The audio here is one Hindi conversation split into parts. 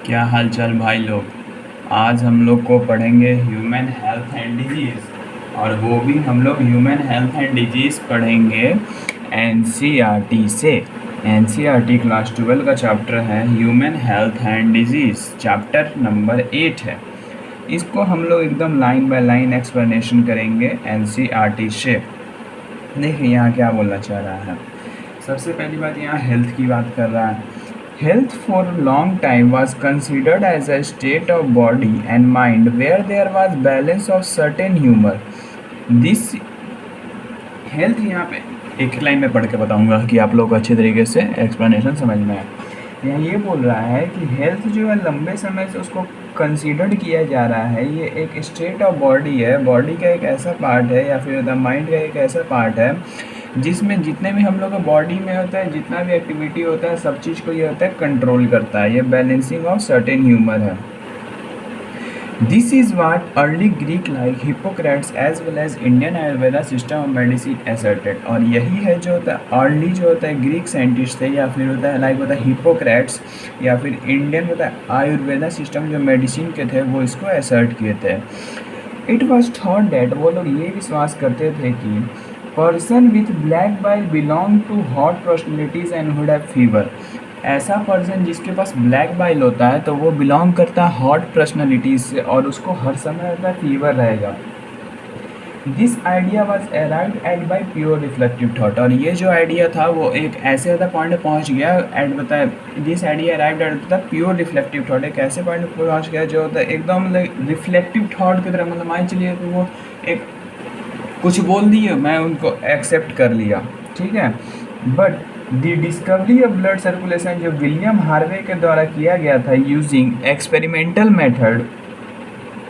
क्या हाल चाल भाई लोग। आज हम लोग को पढ़ेंगे ह्यूमन हेल्थ एंड डिजीज़, और वो भी हम लोग ह्यूमन हेल्थ एंड डिजीज़ पढ़ेंगे एनसीईआरटी से। एनसीईआरटी क्लास 12 का चैप्टर है human health and disease, chapter number 8 है। इसको हम लोग एकदम लाइन बाय लाइन एक्सप्लेनेशन करेंगे एनसीईआरटी से। देखिए यहाँ क्या बोलना चाह रहा है। सबसे पहली बात, यहाँ हेल्थ की बात कर रहा है। Health for a long time was considered as a state of body and mind where there was balance of certain humor. This health यहाँ पे एक लाइन में पढ़ के बताऊंगा कि आप लोग अच्छे तरीके से एक्सप्लेनेशन समझ में आए। यहाँ ये बोल रहा है कि हेल्थ जो है लंबे समय से उसको कंसीडर्ड किया जा रहा है, ये एक स्टेट ऑफ बॉडी है, बॉडी का एक ऐसा पार्ट है या फिर माइंड का एक ऐसा पार्ट है जिसमें जितने भी हम लोग का बॉडी में होता है, जितना भी एक्टिविटी होता है, सब चीज़ को ये होता है कंट्रोल करता है। ये बैलेंसिंग ऑफ सर्टेन ह्यूमर है। This is what early Greek like Hippocrates as well as Indian Ayurveda system of medicine asserted. और यही है जो होता है अर्ली जो होता है ग्रीक साइंटिस्ट थे, या फिर होता है लाइक होता है हिपोक्रेट्स, या फिर इंडियन होता है आयुर्वेदा सिस्टम जो मेडिसिन के थे वो इसको एसर्ट किए थे। इट वॉज थॉट डैट, वो लोग ये विश्वास करते थे कि person with black bile belong to hot personalities and would have fever. ऐसा पर्सन जिसके पास ब्लैक बाइल होता है तो वो बिलोंग करता है हॉट पर्सनैलिटीज़ से, और उसको हर समय होता है फीवर रहेगा। This idea was arrived at by pure reflective thought. और ये जो आइडिया था वो एक ऐसे होता पॉइंट पर पहुँच गया एट बताए, this idea arrived at the pure reflective thought, एक ऐसे पॉइंट पर पहुँच गया जो होता है एकदम मतलब रिफ्लेक्टिव थॉट की तरह, मतलब मान चलिए कि वो एक कुछ बोल दिए, मैं उनको एक्सेप्ट कर लिया, ठीक है। But the discovery of blood circulation जो विलियम हार्वे के द्वारा किया गया था using experimental method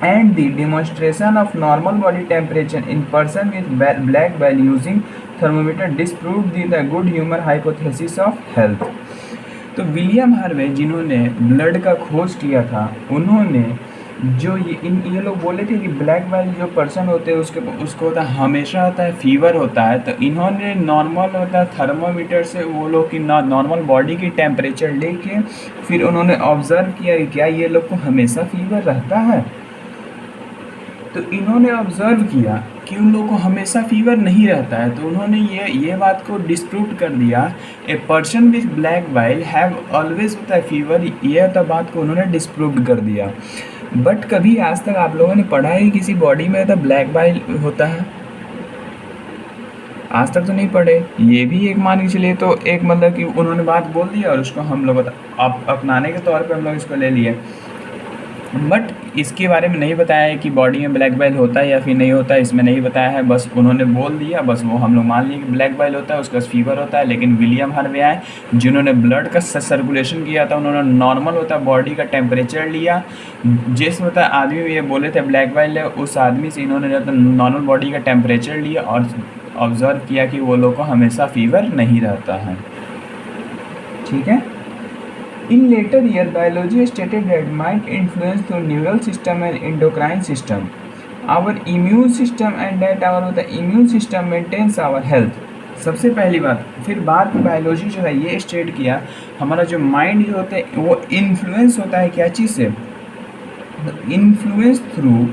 and the demonstration of normal body temperature in person with black bile using thermometer disproved the good humor hypothesis of health। तो विलियम हार्वे जिन्होंने ब्लड का खोज किया था, उन्होंने जो ये लोग बोले थे कि ब्लैक बाइल जो पर्सन होते हैं उसको होता है हमेशा होता है फीवर होता है, तो इन्होंने नॉर्मल होता है थर्मोमीटर से वो लोग की नॉर्मल बॉडी की टेम्परेचर लेके फिर उन्होंने ऑब्जर्व किया कि क्या ये लोग को हमेशा फीवर रहता है। तो इन्होंने ऑब्जर्व किया कि उन लोगों को हमेशा फीवर नहीं रहता है, तो उन्होंने ये बात को डिस्प्रूव कर दिया। A person with black bile have always होता है फीवर, ये तो बात को उन्होंने डिस्प्रूव कर दिया। बट कभी आज तक आप लोगों ने पढ़ा है कि किसी बॉडी में तो ब्लैक बाइल होता है? आज तक तो नहीं पढ़े। ये भी एक मान के चलिए तो एक मतलब कि उन्होंने बात बोल दिया और उसको हम लोग अपनाने के तौर पे हम लोग इसको ले लिए। बट इसके बारे में नहीं बताया है कि बॉडी में ब्लैक बाइल होता है या फिर नहीं होता है, इसमें नहीं बताया है। बस उन्होंने बोल दिया, बस वो हम लोग मान लिए कि ब्लैक बाइल होता है, उसका फीवर होता है। लेकिन विलियम हार्वे आए जिन्होंने ब्लड का सर्कुलेशन किया था, उन्होंने नॉर्मल होता है बॉडी का टेम्परेचर लिया। जिस होता है आदमी में ये बोले थे ब्लैक बाइल है, उस आदमी से इन्होंने नॉर्मल बॉडी का टेम्परेचर लिया और ऑब्जर्व किया कि वो लोग को हमेशा फीवर नहीं रहता है, ठीक है। In later year, biology stated that mind influence through neural system and endocrine system, our immune system, and that our the immune system maintains our health। सबसे पहली बात, फिर बाद में बायोलॉजी जो है ये स्टेट किया हमारा जो माइंड जो होता है वो इन्फ्लुएंस होता है क्या चीज़ से, influence through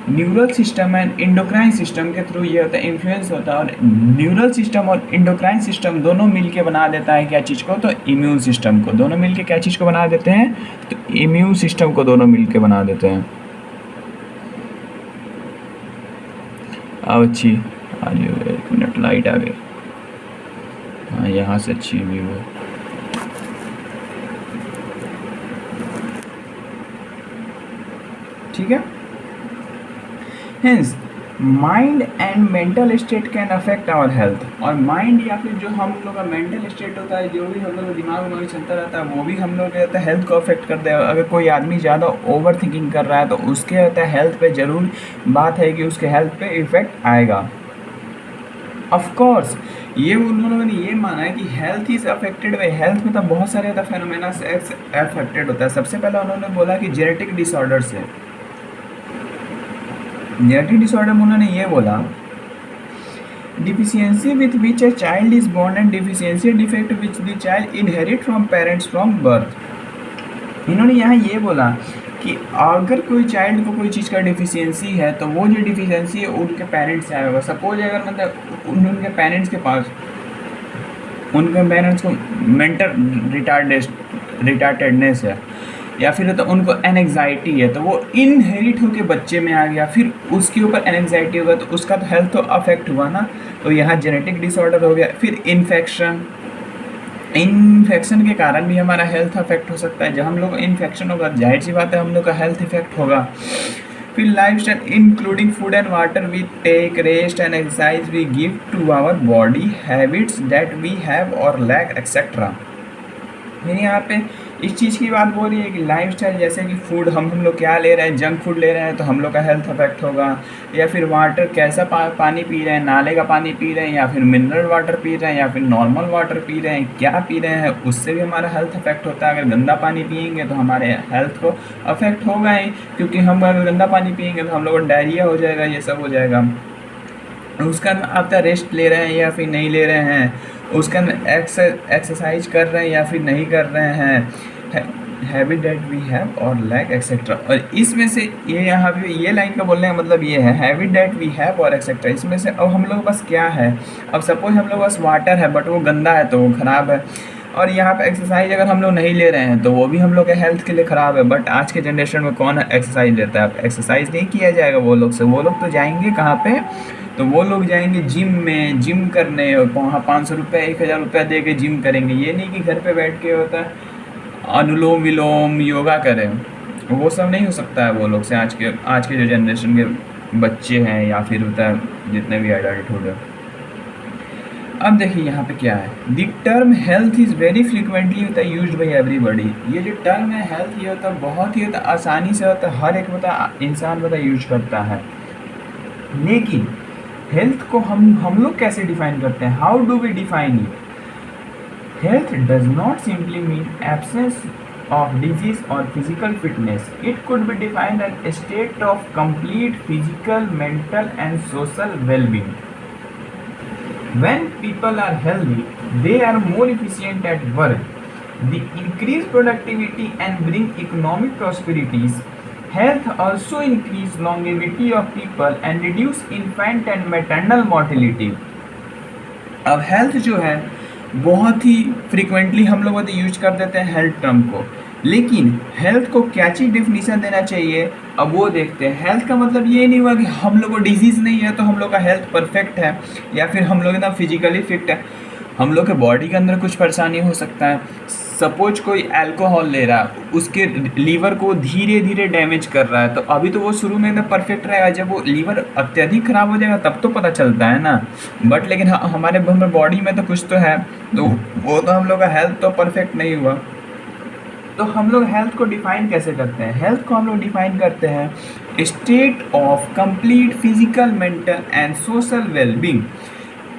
neural system and endocrine system के थ्रू ये होता है इन्फ्लुएंस होता है। और न्यूरल सिस्टम और इंडोक्राइन सिस्टम दोनों मिलके बना देता है क्या चीज़ को, तो इम्यून सिस्टम को। दोनों मिलके क्या चीज़ को बना देते हैं, तो इम्यून सिस्टम को दोनों मिलके बना देते हैं। अब अच्छी आ रही है, 1 मिनट लाइट आ गई। हाँ यहाँ से अच्छी व्यू है, ठीक है। Hence, mind and mental state can affect our health. और माइंड या फिर जो हम लोग का मेंटल स्टेट होता है, जो भी हम लोग का दिमाग में चलता रहता है, वो भी हम लोग के हेल्थ को अफेक्ट कर दे। अगर कोई आदमी ज़्यादा ओवर थिंकिंग कर रहा है तो उसके होता है हेल्थ पे ज़रूर बात है कि उसके हेल्थ पे इफेक्ट आएगा। ऑफ कोर्स ये उन्होंने ये माना है कि health is affected by health में तो बहुत सारे फेनोमेना अफेक्टेड होता है। सबसे पहले उन्होंने बोला कि जेनेटिक डिसऑर्डर से। जेनेटिक डिसऑर्डर में उन्होंने ये बोला deficiency with which a child is born and deficiency defect which the child inherit from parents from birth. इन्होंने यहाँ ये बोला कि अगर कोई चाइल्ड को कोई चीज़ का डिफिशियंसी है तो वो जो डिफिशियंसी है उनके पेरेंट्स से आया होगा। सपोज अगर मतलब उनके पेरेंट्स के पास उनके पेरेंट्स को मेंटल रिटार्टेडनेस है या फिर तो उनको एनएग्जाइटी है तो वो इनहेरिट होके बच्चे में आ गया, फिर उसके ऊपर एनएग्जाइटी होगा तो उसका तो हेल्थ तो अफेक्ट हुआ ना। तो यहाँ जेनेटिक डिसऑर्डर हो गया, फिर इन्फेक्शन के कारण भी हमारा हेल्थ अफेक्ट हो सकता है। जब हम लोग इन्फेक्शन होगा जाहिर सी बात है हम लोग का हेल्थ इफेक्ट होगा। फिर lifestyle including food and water we take, rest and exercise we give to our body, habits that we have और लैक एक्सेट्रा। फिर यहाँ पे इस चीज़ की बात बोल रही है कि लाइफस्टाइल, जैसे कि फूड हम लोग क्या ले रहे हैं, जंक फूड ले रहे हैं तो हम लोग का हेल्थ अफेक्ट होगा, या फिर वाटर कैसा पानी पी रहे हैं, नाले का पानी पी रहे हैं या फिर मिनरल वाटर पी रहे हैं या फिर नॉर्मल वाटर पी रहे हैं, क्या पी रहे हैं, उससे भी हमारा हेल्थ अफेक्ट होता है। अगर गंदा पानी पियेंगे तो हमारे हेल्थ को अफेक्ट होगा ही, क्योंकि हम अगर गंदा पानी पियेंगे तो हम लोग को डायरिया हो जाएगा, ये सब हो जाएगा। उसका आप रेस्ट ले रहे हैं या फिर नहीं ले रहे हैं, उसका एक्सरसाइज कर रहे हैं या फिर नहीं कर रहे हैं, हैबिट दैट वी हैव और लैक एक्सेट्रा। और इसमें से ये यहाँ पे ये लाइन का बोलने का मतलब ये है हैबिट दैट वी हैव और एक्सेट्रा। इसमें से अब हम लोग बस क्या है, अब सपोज हम लोग बस वाटर है बट वो गंदा है तो वो ख़राब है, और यहाँ पे एक्सरसाइज अगर हम लोग नहीं ले रहे हैं तो वो भी हम लोग के हेल्थ के लिए ख़राब है। बट आज के जनरेशन में कौन एक्सरसाइज लेता है, एक्सरसाइज नहीं किया जाएगा वो लोग से। वो लोग तो जाएंगे कहाँ पे, तो वो लोग जाएंगे जिम में, जिम करने, वहाँ 500 रुपये 1000 रुपया दे के जिम करेंगे। ये नहीं कि घर पे बैठ के होता है अनुलोम विलोम योगा करें, वो सब नहीं हो सकता है वो लोग से। आज के जो जनरेशन के बच्चे हैं या फिर होता है जितने भी एडल्टहुड है। अब देखिए यहाँ पे क्या है, the term health is very frequently होता है यूज्ड बाई एवरीबॉडी। ये जो टर्म है हेल्थ, ये होता है बहुत ही होता आसानी से होता है, हर एक होता इंसान होता यूज करता है। लेकिन हेल्थ को हम लोग कैसे डिफाइन करते हैं, how do we define it? Health does not simply mean absence of disease or physical fitness. It could be defined as a state of complete physical, mental and social well-being. When people are healthy, they are more efficient at work. They increase productivity and bring economic prosperities. Health also increase longevity of people and reduce infant and maternal mortality. अब हेल्थ जो है बहुत ही फ्रीक्वेंटली हम लोग यूज कर देते हैं हेल्थ टर्म को, लेकिन हेल्थ को क्या चीज़ डिफिनीशन देना चाहिए अब वो देखते हैं। हेल्थ का मतलब ये नहीं हुआ कि हम लोग को डिजीज़ नहीं है तो हम लोग का हेल्थ परफेक्ट है, या फिर हम लोग एकदम फिजिकली फिट है। हम लोग के बॉडी के अंदर कुछ परेशानी हो सकता है। सपोज कोई अल्कोहल ले रहा है, उसके लीवर को धीरे धीरे डैमेज कर रहा है, तो अभी तो वो शुरू में एकदम परफेक्ट रहेगा, जब वो लीवर अत्यधिक खराब हो जाएगा तब तो पता चलता है ना। बट लेकिन हमारे बॉडी में तो कुछ तो है, तो वो तो हम लोग का हेल्थ तो परफेक्ट नहीं हुआ। तो हम लोग हेल्थ को डिफाइन कैसे करते हैं? हेल्थ को हम लोग डिफाइन करते हैं state of complete physical, mental and social wellbeing.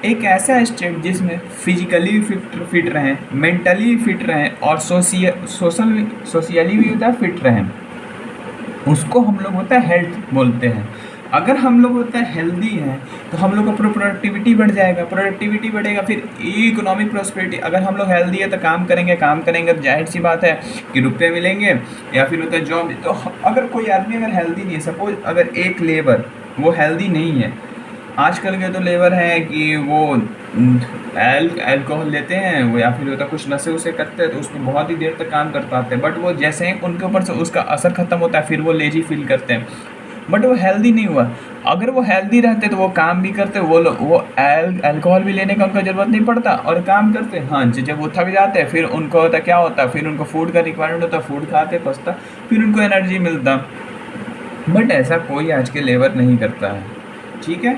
एक ऐसा स्टेट जिसमें फिजिकली फिट रहें, मेंटली फिट रहें और सोशली भी होता है फिट रहें, उसको हम लोग होता है हेल्थ बोलते हैं। अगर हम लोग होता है हेल्दी हैं तो हम लोग का प्रोडक्टिविटी बढ़ जाएगा, प्रोडक्टिविटी बढ़ेगा, फिर इकोनॉमिक प्रॉस्पेरिटी। अगर हम लोग हेल्दी है तो काम करेंगे तो जाहिर सी बात है कि रुपये मिलेंगे या फिर होता है जॉब। तो अगर कोई आदमी अगर हेल्दी नहीं है, सपोज अगर एक लेबर वो हेल्दी नहीं है, आजकल के तो लेबर हैं कि वो अल्कोहल लेते हैं वो, या फिर होता कुछ नशे उसे करते हैं तो उसमें बहुत ही देर तक काम कर पाते हैं, बट वो जैसे ही उनके ऊपर से उसका असर ख़त्म होता है फिर वो लेजी फील करते हैं, बट वो हेल्दी नहीं हुआ। अगर वो हेल्दी रहते तो वो काम भी करते, वो अल्कोहल भी लेने का उनका ज़रूरत नहीं पड़ता और काम करते। हाँ, जब वो थक जाते हैं फिर उनको होता क्या होता, फिर उनको फूड का रिक्वायरमेंट होता, फूड खाते पचता, फिर उनको एनर्जी मिलता। बट ऐसा कोई आज के लेबर नहीं करता है, ठीक है।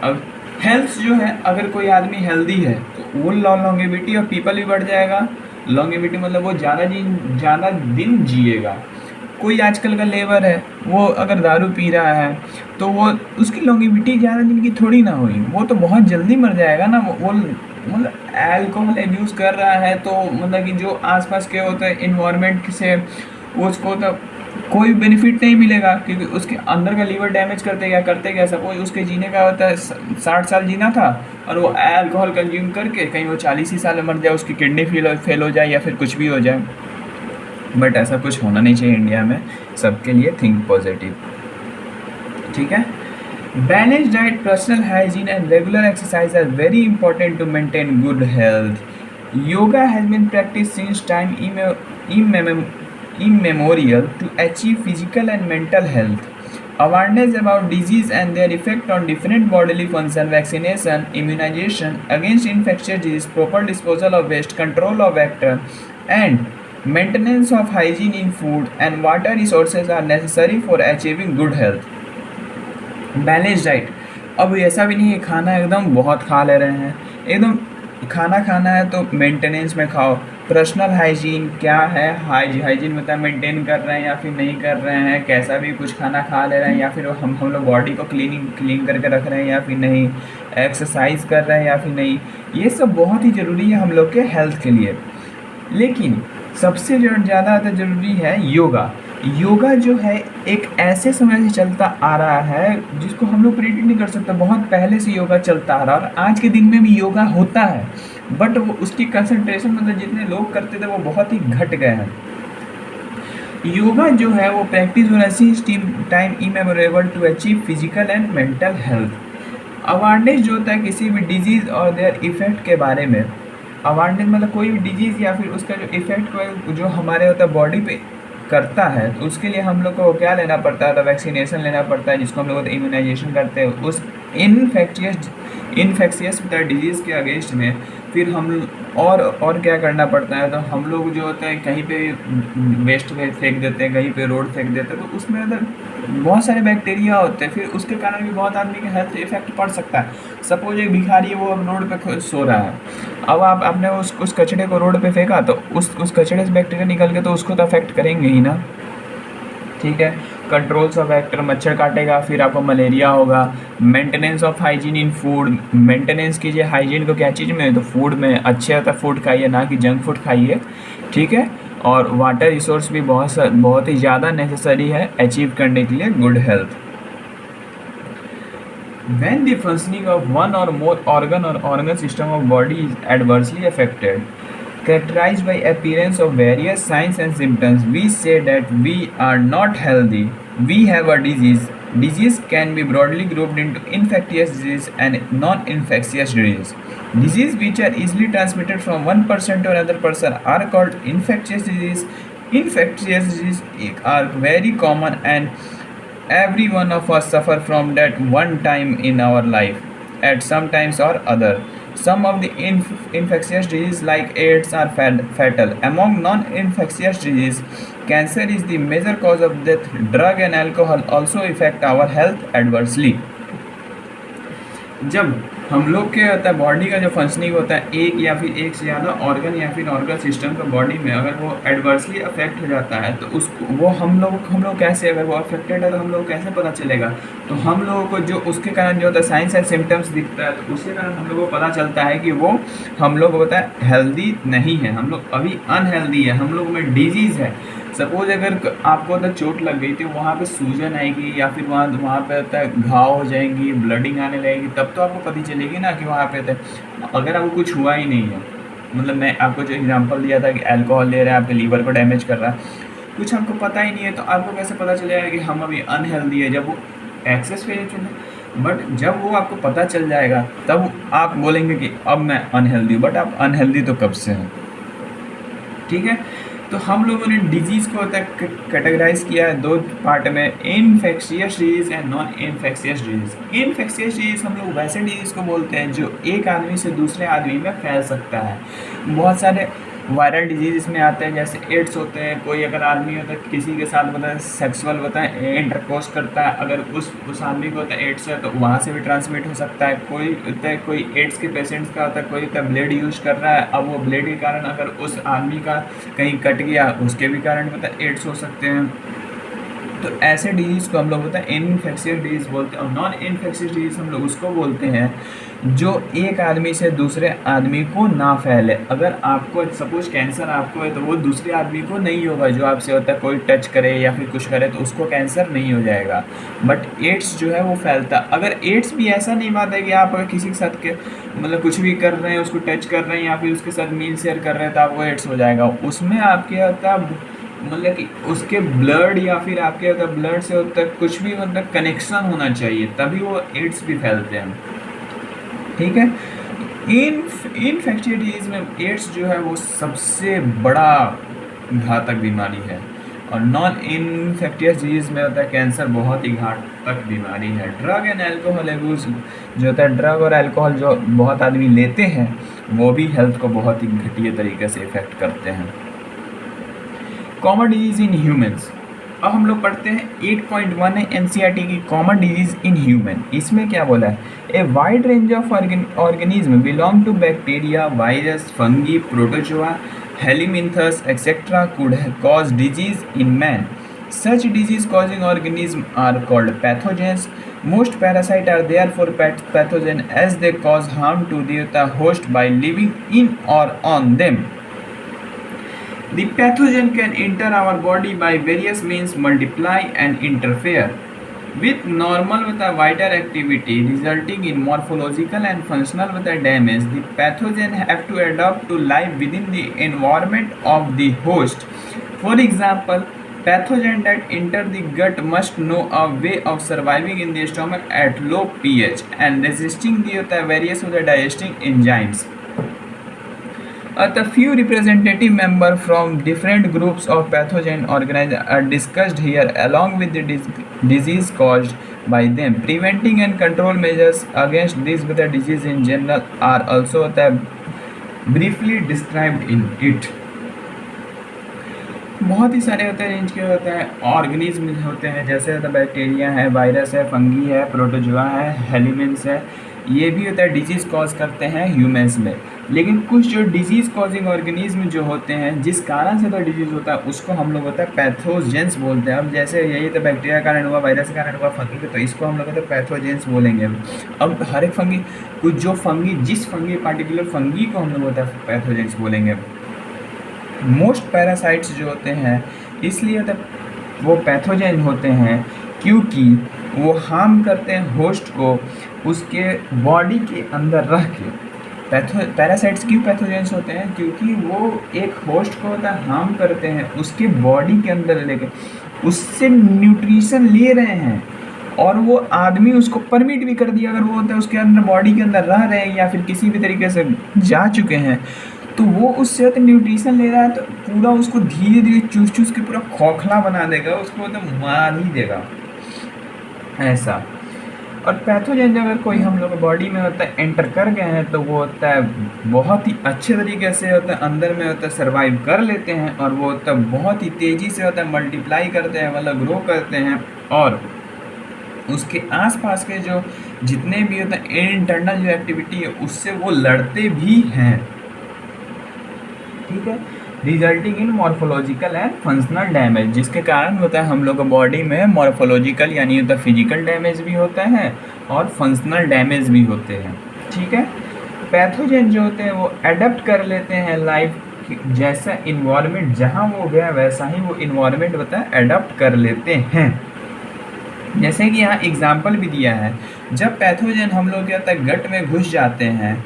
अब हेल्थ जो है, अगर कोई आदमी हेल्दी है तो वो लॉन्गेविटी ऑफ पीपल भी बढ़ जाएगा। लॉन्गेविटी मतलब वो ज़्यादा दिन जिएगा। कोई आजकल का लेबर है वो अगर दारू पी रहा है तो वो उसकी लॉन्गेविटी ज़्यादा दिन की थोड़ी ना हुई, वो तो बहुत जल्दी मर जाएगा ना। वो मतलब अल्कोहल एब्यूज़ कर रहा है तो मतलब कि जो आसपास के होते हैं इन्वायरमेंट से उसको तो कोई बेनिफिट नहीं मिलेगा, क्योंकि उसके अंदर का लीवर डैमेज करते क्या सपोज उसके जीने का होता है 60 साल जीना था और वो अल्कोहल कंज्यूम करके कहीं वो 40 ही साल में मर जाए, उसकी किडनी फेल हो जाए या फिर कुछ भी हो जाए। बट ऐसा कुछ होना नहीं चाहिए इंडिया में। सबके लिए थिंक पॉजिटिव, ठीक है। Balanced diet, personal hygiene, and regular exercise are very important to maintain good health. Yoga has been practiced since time immemorial to achieve physical and mental health. Awareness about disease and their effect on different bodily function, vaccination, immunization against infectious disease, proper disposal of waste, control of vector, and maintenance of hygiene in food and water resources are necessary for achieving good health. Balance diet, अब ऐसा भी नहीं है खाना एकदम बहुत खा ले रहे हैं, एकदम खाना खाना है तो मेंटेनेंस में खाओ। पर्सनल हाइजीन क्या है, हाइजीन मतलब मेंटेन कर रहे हैं या फिर नहीं कर रहे हैं, कैसा भी कुछ खाना खा ले रहे हैं या फिर हम लोग बॉडी को क्लीन करके रख रहे हैं या फिर नहीं, एक्सरसाइज कर रहे हैं या फिर नहीं, ये सब बहुत ही ज़रूरी है हम लोग के हेल्थ के लिए। लेकिन सबसे ज़्यादा ज़रूरी है योगा। योगा जो है एक ऐसे समय से चलता आ रहा है जिसको हम लोग प्रेडिक्ट नहीं कर सकते, बहुत पहले से योगा चलता आ रहा है और आज के दिन में भी योगा होता है, बट वो उसकी कंसंट्रेशन मतलब जितने लोग करते थे वो बहुत ही घट गए हैं। योगा जो है वो प्रैक्टिस होना चाहिए time immemorable to achieve physical and mental health. Awareness जो होता है किसी भी डिजीज़ और देयर इफेक्ट के बारे में, अवेयरनेस मतलब कोई भी डिजीज़ या फिर उसका जो इफेक्ट जो हमारे होता है बॉडी पे करता है, तो उसके लिए हम लोग को क्या लेना पड़ता है, तो वैक्सीनेशन लेना पड़ता है जिसको हम लोग इम्यूनाइजेशन करते हैं उस इन्फेक्शियस डिजीज़ के अगेंस्ट में। फिर हम और क्या करना पड़ता है, तो हम लोग जो होता है कहीं पे वेस्ट फेंक देते हैं, कहीं पे रोड फेंक देते हैं, तो उसमें मतलब बहुत सारे बैक्टीरिया होते हैं, फिर उसके कारण भी बहुत आदमी के हेल्थ इफेक्ट पड़ सकता है। सपोज एक भिखारी है, वो अब रोड पे सो रहा है, अब आपने उस कचड़े को रोड पे फेंका तो उस कचड़े से बैक्टीरिया निकल के तो उसको तो अफेक्ट करेंगे ही ना, ठीक है। कंट्रोल्स ऑफ वेक्टर, मच्छर काटेगा फिर आपको मलेरिया होगा। Maintenance of hygiene in food, maintenance कीजिए हाइजीन को क्या चीज़ में, तो फूड में अच्छे होता फूड खाइए, ना कि जंक फूड खाइए, ठीक है। और वाटर रिसोर्स भी बहुत ही ज़्यादा नेसेसरी है अचीव करने के लिए good health. When the functioning of one or more organ or organ system of body is adversely affected, characterized by appearance of various signs and symptoms, we say that we are not healthy, we have a disease. Disease can be broadly grouped into infectious disease and non-infectious disease. Disease which are easily transmitted from one person to another person are called infectious disease. Infectious disease are very common and every one of us suffer from that one time in our life at some times or other. Some of the infectious diseases like AIDS are fatal. Among non-infectious disease, cancer is the major cause of death. Drug and alcohol also affect our health adversely. जब हम लोग के होता है बॉडी का जो फंक्शनिंग होता है एक या फिर एक से ज़्यादा ऑर्गन या फिर ऑर्गन सिस्टम का बॉडी में अगर वो एडवर्सली अफेक्ट हो जाता है तो उसको वो हम लोग कैसे, अगर वो अफेक्टेड है तो हम लोग कैसे पता चलेगा, तो हम लोगों को जो उसके कारण जो होता है साइंस एंड सिम्टम्स दिखता है तो उसके कारण हम लोगों को पता चलता है कि वो हम लोग होता है हेल्दी नहीं है, हम लोग अभी अनहेल्दी है, हम लोग में डिजीज़ है। सपोज अगर आपको तो चोट लग गई थी, वहाँ पे सूजन आएगी या फिर वहाँ पे होता है घाव हो जाएंगी, ब्लडिंग आने लगेगी, तब तो आपको पता चलेगी ना कि वहाँ पे होता है। अगर आपको कुछ हुआ ही नहीं है, मतलब मैं आपको जो एग्जांपल दिया था कि अल्कोहल ले रहा है आपके लीवर को डैमेज कर रहा है, कुछ आपको पता ही नहीं है, तो आपको कैसे पता चलेगा कि हम अभी अनहेल्दी है, जब वो एक्सेस पे चुने। बट जब वो आपको पता चल जाएगा तब आप बोलेंगे कि अब मैं अनहेल्दी हूँ, बट आप अनहेल्दी तो कब से हैं, ठीक है। तो हम लोगों ने डिजीज़ को होता है कैटेगराइज किया है दो पार्ट में, infectious disease and non infectious disease. Infectious disease हम लोग वैसे डिजीज़ को बोलते हैं जो एक आदमी से दूसरे आदमी में फैल सकता है। बहुत सारे वायरल डिजीज़ इसमें आते हैं, जैसे एड्स होते हैं, कोई अगर आदमी होता है किसी के साथ बताए सेक्सुअल बताए इंटरकोर्स करता है, अगर उस आदमी को होता है एड्स है तो वहाँ से भी ट्रांसमिट हो सकता है। कोई होता है कोई एड्स के पेशेंट्स का होता है, कोई होता है ब्लेड यूज़ कर रहा है, अब वो ब्लेड के कारण अगर उस आदमी का कहीं कट गया उसके भी कारण मतलब एड्स हो सकते हैं। तो ऐसे डिजीज़ को हम लोग होता है इनफेक्शियस डिजीज़ बोलते हैं। और नॉन इनफेक्शियस डिजीज़ हम लोग उसको बोलते हैं जो एक आदमी से दूसरे आदमी को ना फैले। अगर आपको सपोज कैंसर आपको है तो वो दूसरे आदमी को नहीं होगा, जो आपसे होता है कोई टच करे या फिर कुछ करे तो उसको कैंसर नहीं हो जाएगा। बट एड्स जो है वो फैलता, अगर एड्स भी ऐसा नहीं बात है कि आप अगर किसी के साथ के मतलब कुछ भी कर रहे हैं, उसको टच कर रहे हैं या फिर उसके साथ मील शेयर कर रहे हैं तो आपको एड्स हो जाएगा। उसमें आपके होता है मतलब कि उसके ब्लड या फिर आपके अगर ब्लड से होता है कुछ भी मतलब कनेक्शन होना चाहिए, तभी वो एड्स भी फैलते हैं। ठीक है, इनफेक्शियस डिजीज में एड्स जो है वो सबसे बड़ा घातक बीमारी है, और नॉन इनफेक्टियस डिजीज में होता है कैंसर बहुत ही घातक बीमारी है। ड्रग एंड अल्कोहल अब्यूज जो होता है, ड्रग और अल्कोहल जो बहुत आदमी लेते हैं वो भी हेल्थ को बहुत ही घटिया तरीके से इफेक्ट करते हैं। कॉमन डिजीज इन ह्यूमंस, अब हम लोग पढ़ते हैं 8.1 है एनसीईआरटी की, कॉमन डिजीज इन ह्यूमन। इसमें क्या बोला है, a wide range of organism belong to bacteria, virus, fungi, protozoa, helminths etcetera could cause disease in man. Such disease causing organisms are called pathogens. Most parasites are therefore pathogen as they cause harm to the host by living in or on them. The pathogen can enter our body by various means, multiply and interfere with normal vital activity, resulting in morphological and functional damage. The pathogen have to adapt to life within the environment of the host. For example, pathogen that enter the gut must know a way of surviving in the stomach at low pH and resisting the various digesting enzymes. The few representative members from different groups of pathogen organisms are discussed here, along with the disease caused by them. Preventing and control measures against this disease in general are also briefly described in it. बहुत ही सारे होते हैं जिनके होते हैं ऑर्गेनिज्म होते हैं, जैसे होता है बैक्टीरिया है, वायरस है, फंगी है, प्रोटोजोआ है, हेलिमेंट्स है, ये भी होता है डिजीज़ कॉज करते हैं ह्यूमंस में। लेकिन कुछ जो डिजीज़ कॉजिंग ऑर्गेनिज्म जो होते हैं जिस कारण से तो डिजीज़ होता है उसको हम लोग होता है पैथोजेंस बोलते हैं। अब जैसे यही तो बैक्टीरिया के कारण हुआ, वायरस के कारण हुआ, फंगी के, तो इसको हम लोग होता है पैथोजेंस बोलेंगे। अब हर एक फंगी, कुछ जो फंगी, जिस फंगी पार्टिकुलर फंगी को हम लोग होता है पैथोजेंस बोलेंगे। मोस्ट पैरासाइट्स जो होते हैं इसलिए तो वो पैथोजेन होते हैं क्योंकि वो हार्म करते हैं होस्ट को उसके बॉडी के अंदर रह के। पैरासाइट्स क्यों पैथोजेंस होते हैं, क्योंकि वो एक होस्ट को होता है हार्म करते हैं, उसके बॉडी के अंदर लेके उससे न्यूट्रिशन ले रहे हैं, और वो आदमी उसको परमिट भी कर दिया, अगर वो होता है उसके अंदर बॉडी के अंदर रह रहे हैं या फिर किसी भी तरीके से जा चुके हैं, तो वो उससे तो न्यूट्रिशन ले रहा है, तो पूरा उसको धीरे धीरे चूस चूस के पूरा खोखला बना देगा, उसको तो मार ही देगा ऐसा। और पैथोजन अगर कोई हम लोग बॉडी में होता है एंटर कर गए हैं तो वो होता है बहुत ही अच्छे तरीके से होता है अंदर में होता है सर्वाइव कर लेते हैं, और वो होता है बहुत ही तेज़ी से होता है मल्टीप्लाई करते हैं, मतलब ग्रो करते हैं, और उसके आसपास के जो जितने भी होता है इंटरनल जो एक्टिविटी है उससे वो लड़ते भी हैं। ठीक है, resulting in morphological and functional damage, जिसके कारण होता है हम लोग को बॉडी में मॉर्फोलॉजिकल यानी होता है फिजिकल डैमेज भी होता है और फंक्शनल डैमेज भी होते हैं। ठीक है, पैथोजन जो होते हैं वो अडेप्ट कर लेते हैं लाइफ जैसा इन्वायरमेंट जहाँ वो गया वैसा ही वो इन्वायरमेंट होता है अडेप्ट कर लेते हैं। जैसे कि यहाँ एग्जाम्पल भी दिया है, जब पैथोजन हम लोग क्या होता है गट में घुस जाते हैं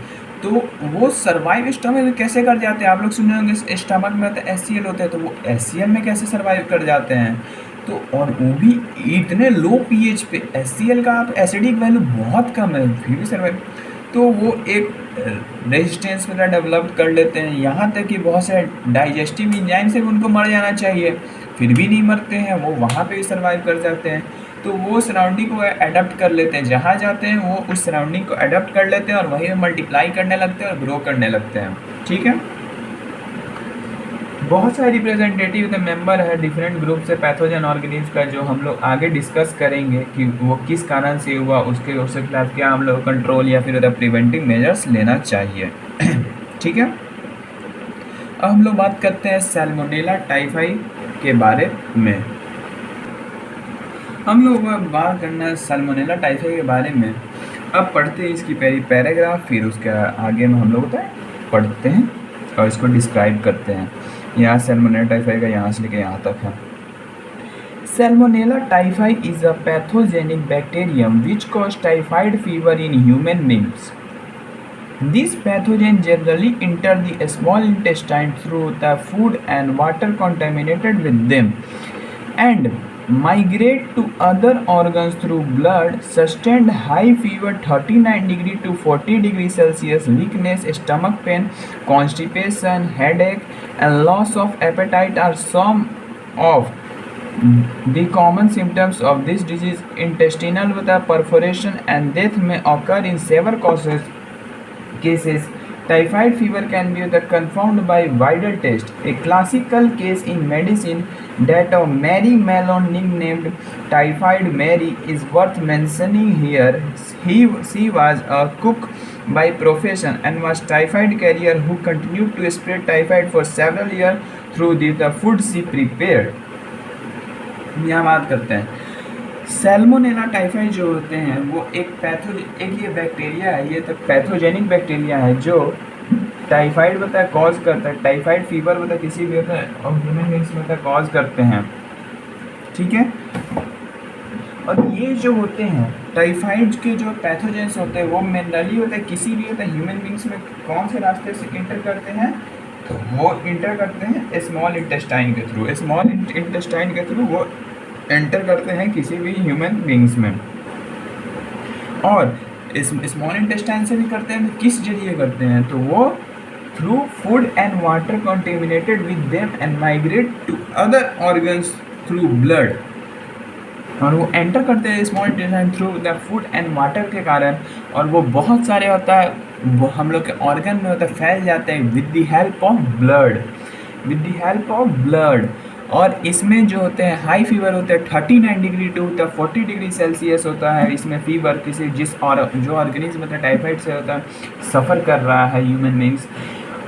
तो वो सर्वाइव स्टमक में कैसे कर जाते हैं। आप लोग सुने होंगे स्टमक में तो HCl होता है, तो वो HCl में कैसे सर्वाइव कर जाते हैं, तो और वो भी इतने लो pH पे। HCl का आप एसिडिक वैल्यू बहुत कम है फिर भी सर्वाइव, तो वो एक रेजिस्टेंस में डेवलप कर लेते हैं, यहाँ तक कि बहुत से डाइजेस्टिव एंजाइम से भी उनको मर जाना चाहिए फिर भी नहीं मरते हैं, वो वहाँ पे भी सर्वाइव कर जाते हैं। तो वो सराउंडिंग को अडेप्ट कर लेते हैं, जहाँ जाते हैं वो उस सराउंडिंग को अडेप्ट कर लेते हैं और वहीं मल्टीप्लाई करने लगते हैं और ग्रो करने लगते हैं। ठीक है, बहुत सारे रिप्रेजेंटेटिव मेंबर है डिफरेंट ग्रुप से पैथोजन ऑर्गेनिज्म का, जो हम लोग आगे डिस्कस करेंगे कि वो किस कारण से हुआ, उसके खिलाफ क्या हम लोग कंट्रोल या फिर प्रिवेंटिव मेजर्स लेना चाहिए। ठीक है, अब हम लोग बात करते हैं सैल्मोनेला टाइफाई के बारे में। हम लोग बात करना है सैल्मोनेला टाइफाई के बारे में। अब पढ़ते हैं इसकी पहली पैराग्राफ, फिर उसके आगे में हम लोग पढ़ते हैं और इसको डिस्क्राइब करते हैं। यहाँ सैल्मोनेला टाइफाई का यहाँ से लेकर यहाँ तक है। Salmonella typhi is a pathogenic bacterium which cause typhoid fever in human beings. These pathogens generally enter the small intestine through the food and water contaminated with them and migrate to other organs through blood. Sustained high fever 39 degree to 40 degree Celsius, weakness, stomach pain, constipation, headache and loss of appetite are some of the common symptoms of this disease. Intestinal perforation and death may occur in several cases. Typhoid fever can be confirmed by vital test. A classical case in medicine, that of Mary Malone, nicknamed Typhoid Mary, is worth mentioning here. She was a cook by profession and was typhoid carrier who continued to spread typhoid for several years through the food she prepared. यहाँ बात करते हैं सैल्मोनेला टाइफाइड जो होते हैं वो एक ये बैक्टीरिया है, ये तो पैथोजेनिक बैक्टीरिया है जो टाइफाइड कॉज करता है, टाइफाइड फीवर किसी भी ह्यूमन बींग्स में कॉज करते हैं, ठीक है। और ये जो होते हैं टाइफाइड के जो पैथोजेंस होते हैं वो मेनरली किसी भी ह्यूमन बींग्स में कौन से रास्ते से इंटर करते हैं, तो वो इंटर करते हैं स्मॉल इंटेस्टाइन के थ्रू। स्मॉल इंटेस्टाइन के थ्रू वो एंटर करते हैं किसी भी ह्यूमन बींग्स में, और इस स्मॉल इंटेस्टाइन से भी करते हैं तो किस जरिए करते हैं, तो वो through food and water contaminated with them and migrate to other organs through blood. और वो एंटर करते हैं small intestine through the food and water के कारण, और वो बहुत सारे होता है वो हम लोग के ऑर्गन में फैल जाते हैं with the help of blood, with the help of blood. और इसमें जो होते हैं हाई फीवर होते हैं 39 डिग्री टू 40 डिग्री सेल्सियस होता है। इसमें फीवर किसी जो ऑर्गेनिज्म टाइफाइड से सफ़र कर रहा है ह्यूमन बींग्स।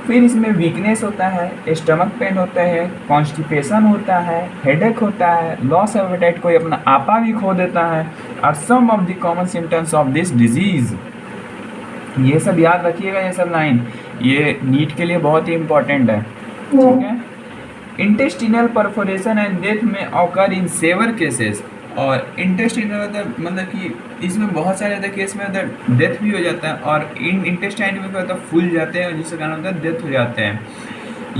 फिर इसमें वीकनेस होता है, स्टमक पेन होता है, कॉन्स्टिपेशन होता है, हेडेक होता है, लॉस ऑफ एपेटाइट, कोई अपना आपा भी खो देता है, और some of the common symptoms of this disease. ये सब याद रखिएगा, ये सब लाइन ये नीट के लिए बहुत ही इम्पोर्टेंट है, ठीक है। इंटेस्टिनल परफोरेशन एंड डेथ में ऑकर इन सेवर केसेस, और इंटेस्टिनल मतलब कि इसमें बहुत सारे केस में डेथ भी हो जाता है, और इन इंटेस्टाइन में फूल जाते हैं जिसके कारण डेथ हो जाते हैं।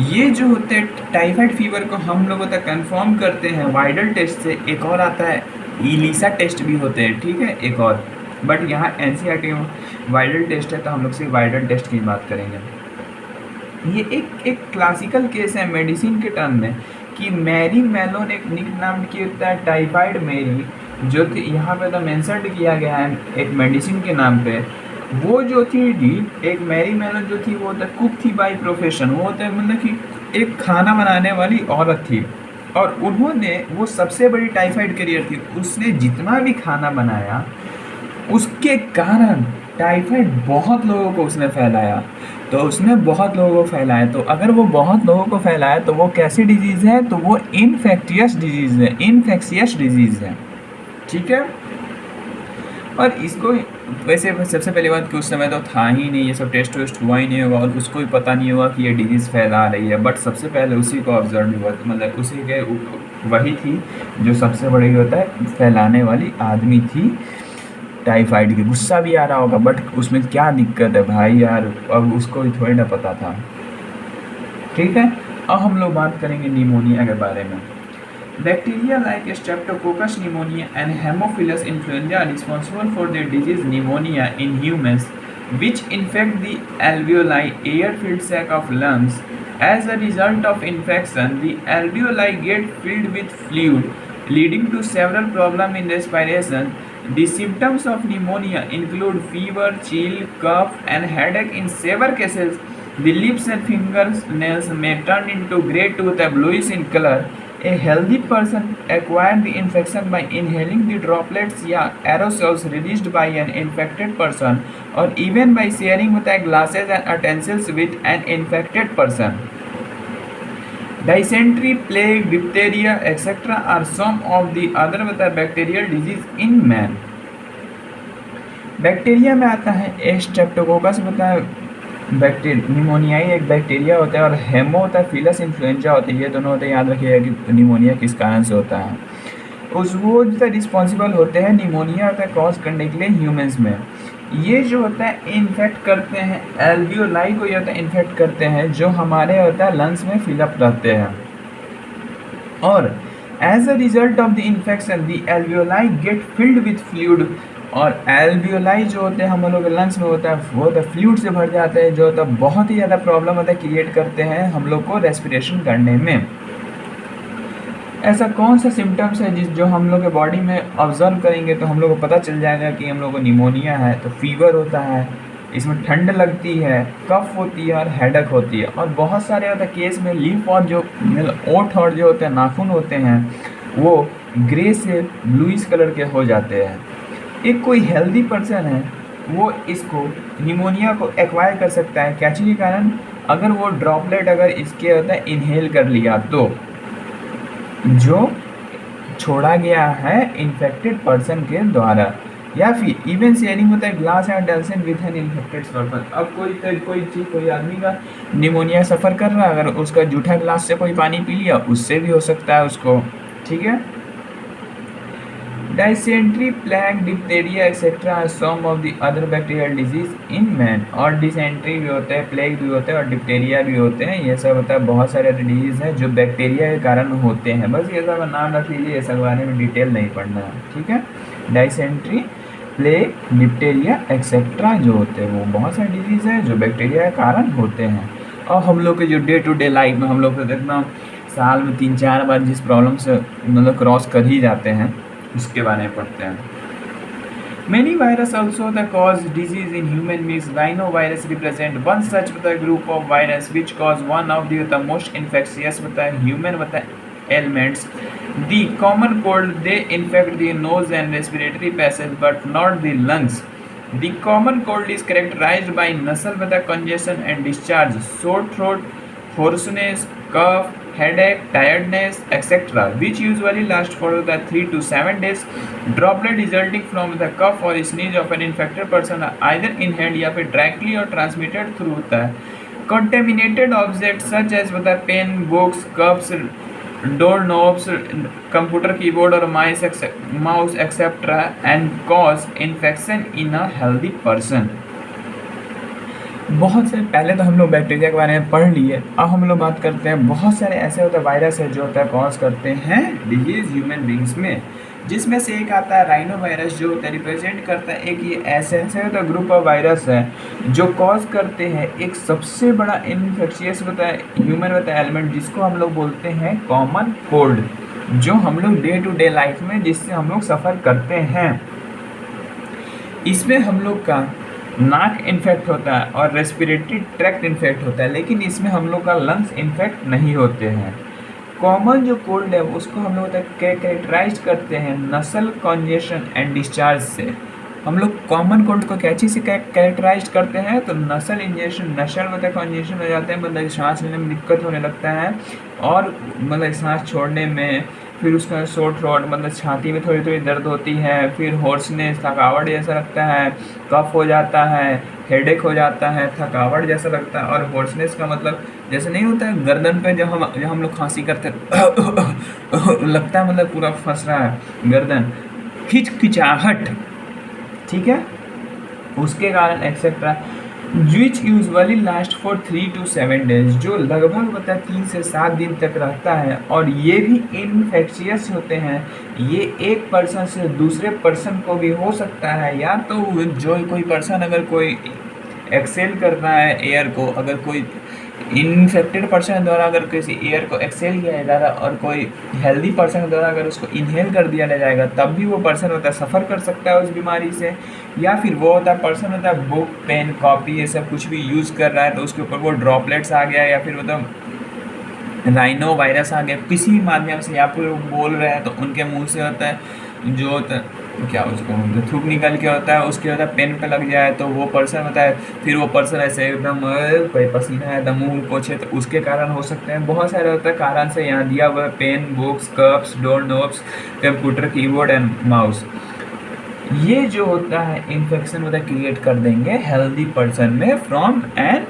ये जो होते हैं टाइफाइड फीवर को हम लोग कंफर्म करते हैं वाइडल टेस्ट से। एक और आता है इलीसा टेस्ट भी होते हैं, ठीक है, एक और, बट यहाँ एनसीईआरटी में वाइडल टेस्ट है तो हम लोग सिर्फ वाइडल टेस्ट की बात करेंगे। ये एक क्लासिकल केस है मेडिसिन के टर्म में कि मैरी मेलोन एक निक नाम की होता है टाइफाइड मैरी, जो कि यहाँ पे मेंशन किया गया है एक मेडिसिन के नाम पे। वो जो थी एक मैरी मेलोन जो थी वो कुक थी बाय प्रोफेशन, वो होता है मतलब कि एक खाना बनाने वाली औरत थी, और उन्होंने वो सबसे बड़ी टाइफाइड कैरियर थी। उसने जितना भी खाना बनाया उसके कारण टाइफाइड बहुत लोगों को उसने फैलाया, तो उसने बहुत लोगों को फैलाया। तो अगर वो बहुत लोगों को फैलाया तो वो कैसी डिजीज़ है, तो वो इन्फेक्टियस डिजीज़ है, इन्फेक्शियस डिजीज़ है, ठीक है। और इसको वैसे सबसे पहली बात कि उस समय तो था ही नहीं, ये सब टेस्ट वेस्ट हुआ ही नहीं होगा, और उसको भी पता नहीं होगा कि ये डिजीज़ फैला रही है। बट सबसे पहले उसी को ऑब्जर्व हुआ, मतलब उसी के वही थी जो सबसे बड़ी होता है फैलाने वाली आदमी थी टाइफाइड की। गुस्सा भी आ रहा होगा, बट उसमें क्या दिक्कत है भाई यार, अब उसको भी थोड़ी ना पता था, ठीक है। अब हम लोग बात करेंगे निमोनिया के बारे में। Bacteria like Streptococcus pneumonia and Haemophilus influenza responsible for the disease pneumonia in humans which infect the alveoli, air-filled sac of lungs. As a result of infection, the alveoli get filled with fluid, leading to several problems in respiration. The symptoms of pneumonia include fever, chill, cough, and headache. In severe cases, the lips and fingernails may turn into grey to bluish in color. A healthy person acquired the infection by inhaling the droplets or aerosols released by an infected person, or even by sharing with glasses and utensils with an infected person. Dysentery, plague, diphtheria, etc. are some of the other bacterial disease in man. Bacteria में आता है स्ट्रेप्टोकोकस होता है, निमोनियाई एक बैक्टीरिया होता है, और हेमो होता है, फिलस इन्फ्लुएंजा होता है। ये दोनों होते हैं, याद रखिएगा कि निमोनिया किस कारण से होता है। वो जो रिस्पॉन्सिबल होते हैं निमोनिया होता है कॉज करने के लिए ह्यूमंस में। ये जो होता है इन्फेक्ट करते हैं एल्वियोलाई को, ये होता है इन्फेक्ट करते हैं जो हमारे होता है लंग्स में फिलअप रहते हैं, और as a result of the infection the alveoli get filled with fluid, और एल्वियोलाई जो होते हैं हम लोग के लंग्स में होता है वो होता है फ्लूइड से भर जाते हैं, जो होता है बहुत ही ज़्यादा प्रॉब्लम होता है क्रिएट करते हैं हम लोग को रेस्पिरेशन करने में। ऐसा कौन सा सिम्टम्स है जो हम लोग के बॉडी में ऑब्जर्व करेंगे तो हम लोग को पता चल जाएगा कि हम लोग को निमोनिया है? तो फीवर होता है, इसमें ठंड लगती है, कफ होती है और हेडेक होती है, और बहुत सारे होता है केस में लीफ और जो ओठ और जो होते हैं नाखून होते हैं वो ग्रे से ब्लूइश कलर के हो जाते हैं। एक कोई हेल्दी पर्सन है वो इसको निमोनिया को एक्वायर कर सकता है कैची के कारण, अगर वो ड्रॉपलेट अगर इसके होता है इनहेल कर लिया तो जो छोड़ा गया है इन्फेक्टेड पर्सन के द्वारा, या फिर इवन शेयरिंग होता है glass and towels with an infected person. अब कोई आदमी का निमोनिया सफ़र कर रहा है, अगर उसका जूठा ग्लास से कोई पानी पी लिया उससे भी हो सकता है उसको, ठीक है। Dysentery, plague, diphtheria etc. are some of the other bacterial disease in man। और डिसेंट्री भी होते हैं, प्लेग भी होते हैं और डिप्टेरिया भी होते हैं। ये सब होता है बहुत सारे डिजीज़ हैं जो बैक्टीरिया के कारण होते हैं। बस ये सब नाम रख लीजिए, ये सब बारे में डिटेल नहीं पढ़ना है, ठीक है। डाइसेंट्री, प्लेग, डिप्टेरिया एक्सेट्रा जो होते हैं वो बहुत सारे डिजीज़ हैं जो बैक्टीरिया के कारण होते हैं। और हम लोग के जो डे टू डे लाइफ में हम लोग को देखना साल में 3-4 बार जिस प्रॉब्लम से मतलब क्रॉस कर ही जाते हैं उसके बारे में पढ़ते हैं। Many viruses also the cause disease in human beings। Rhinovirus represent one such group of virus which cause one of the most infectious human ailments। The common cold they infect the nose and respiratory passage but not the lungs। The common cold is characterized by nasal congestion and discharge, sore throat, hoarseness, cough, headache, tiredness, etc., which usually last for 3 to 7 days। Droplet resulting from the cough or sneeze of an infected person are either inhaled या फिर directly or transmitted through the contaminated objects such as pen, books, cups, doorknobs, computer keyboard or mouse etc. and cause infection in a healthy person। बहुत से पहले तो हम लोग बैक्टीरिया के बारे में पढ़ लिए, अब हम लोग बात करते हैं बहुत सारे ऐसे होते हैं वायरस है जो होता है कॉज करते हैं डिजीज़ ह्यूमन बींग्स में, जिसमें से एक आता है राइनो वायरस जो होता है रिप्रेजेंट करता है एक ये ऐसे होता है ग्रुप ऑफ वायरस है जो कॉज करते हैं एक सबसे बड़ा इन्फेक्शियस होता है ह्यूमन होता है एलिमेंट जिसको हम लोग बोलते हैं कॉमन कोल्ड, जो हम लोग डे टू डे लाइफ में जिससे हम लोग सफ़र करते हैं। इसमें हम लोग का नाक इन्फेक्ट होता है और रेस्पिरेटरी ट्रैक्ट इन्फेक्ट होता है, लेकिन इसमें हम लोग का लंग्स इन्फेक्ट नहीं होते हैं। कॉमन जो कोल्ड है उसको हम लोग कैरेक्टराइज करते हैं नसल कॉन्जेशन एंड डिस्चार्ज से। हम लोग कॉमन कोल्ड को क्या चीज़ से कैरेक्टराइज करते हैं तो नसल इंजेक्शन, नशल मतलब कॉन्जेशन हो जाते हैं, मतलब सांस लेने में दिक्कत होने लगता है और मतलब सांस छोड़ने में, फिर उसका शॉर्ट थ्रोट मतलब छाती में थोड़ी थोड़ी दर्द होती है, फिर होर्सनेस थकावट जैसा लगता है, कफ हो जाता है, हेडेक हो जाता है, थकावट जैसा लगता है। और होर्सनेस का मतलब जैसे नहीं होता है गर्दन पे जब हम लोग खांसी करते लगता है मतलब पूरा फंस रहा है गर्दन, खिचखिचाहट, ठीक है, उसके कारण etcetera which usually last for 3 to 7 days, जो लगभग 3 से 7 दिन तक रहता है। और ये भी इन्फेक्शियस होते हैं, ये एक पर्सन से दूसरे पर्सन को भी हो सकता है, या तो जो कोई पर्सन अगर कोई एक्सेल कर रहा है एयर को, अगर कोई इन्फेक्टेड पर्सन द्वारा अगर किसी एयर को एक्सेल किया जाएगा और कोई हेल्दी पर्सन द्वारा अगर उसको इनहेल कर दिया जाएगा तब भी वो पर्सन होता है सफ़र कर सकता है उस बीमारी से। या फिर वो होता है पर्सन होता है बुक पेन कॉपी ये सब कुछ भी यूज़ कर रहा है तो उसके ऊपर वो ड्रॉपलेट्स आ गया या फिर मतलब राइनो वायरस आ गया किसी भी माध्यम से, या फिर वो बोल रहे हैं तो उनके मुँह से होता है जो होता है क्या उसको थूक निकल के होता है उसके होता है पेन पे लग जाए तो वो पर्सन होता है, फिर वो पर्सन ऐसे एकदम कोई पसीना है एकदम मुँह पोछे तो उसके कारण हो सकते हैं। बहुत सारे होता है कारण से यहाँ दिया हुआ है pen, books, cups, door knobs, computer keyboard and mouse. ये जो होता है इन्फेक्शन होता है क्रिएट कर देंगे हेल्दी पर्सन में फ्रॉम एन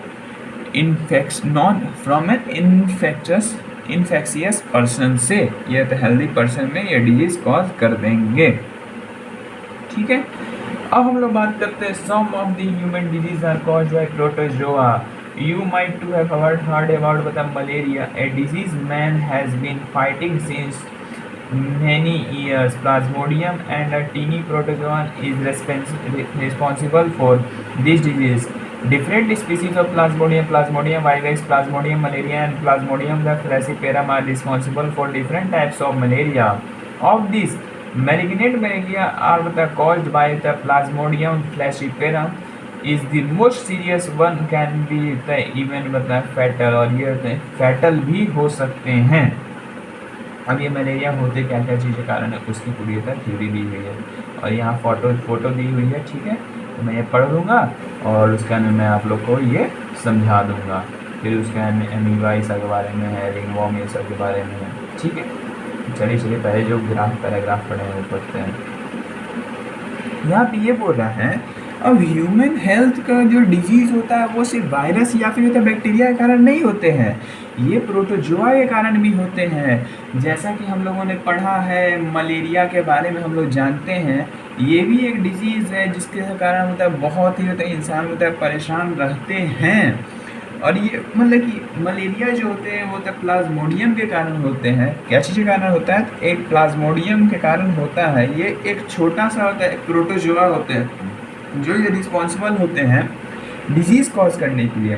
इन्फेक्शियस पर्सन से, ये तो हेल्दी पर्सन में ये डिजीज़ कॉज कर देंगे, ठीक है। अब हम लोग बात करते हैं some of the human disease are caused by protozoa. You might to have heard about malaria, a disease man has been fighting since many years. Plasmodium and a teeny protozoan is responsible for this disease. Different species of Plasmodium, Plasmodium vivax, Plasmodium malaria, and Plasmodium the falciparum are responsible for different types of malaria. Of these, malignant malaria are caused by the Plasmodium falciparum is the most serious one, can be even fatal, और ये फैटल भी हो सकते हैं. अब ये मलेरिया होते क्या क्या चीज़ के कारण है उसकी पूरी थ्योरी दी हुई है और यहाँ फोटो दी हुई है. ठीक है, तो मैं ये पढ़ लूँगा और उसके अंदर मैं आप लोग को ये समझा दूँगा. फिर उसके एमीबा ये सब के बारे में है, रिंगवॉर्म ये सब के बारे में है. ठीक है, चलिए पहले जो पैराग्राफ पढ़े हैं वो पढ़ते हैं. यहाँ पे ये बोल रहा है अब ह्यूमन हेल्थ का जो डिजीज़ होता है वो सिर्फ वायरस या फिर बैक्टीरिया के कारण नहीं होते हैं, ये प्रोटोजोआ के कारण भी होते हैं. जैसा कि हम लोगों ने पढ़ा है मलेरिया के बारे में, हम लोग जानते हैं ये भी एक डिजीज़ है जिसके कारण बहुत ही इंसान परेशान रहते हैं. और ये कि मलेरिया जो होते हैं वो प्लाज्मोडियम के कारण होते हैं. क्या चीज़ के कारण होता है? एक प्लाज्मोडियम के कारण होता है. ये एक छोटा सा होता है, प्रोटोजोआ होते हैं जो ये रिस्पॉन्सिबल होते हैं डिजीज़ कॉज करने के लिए.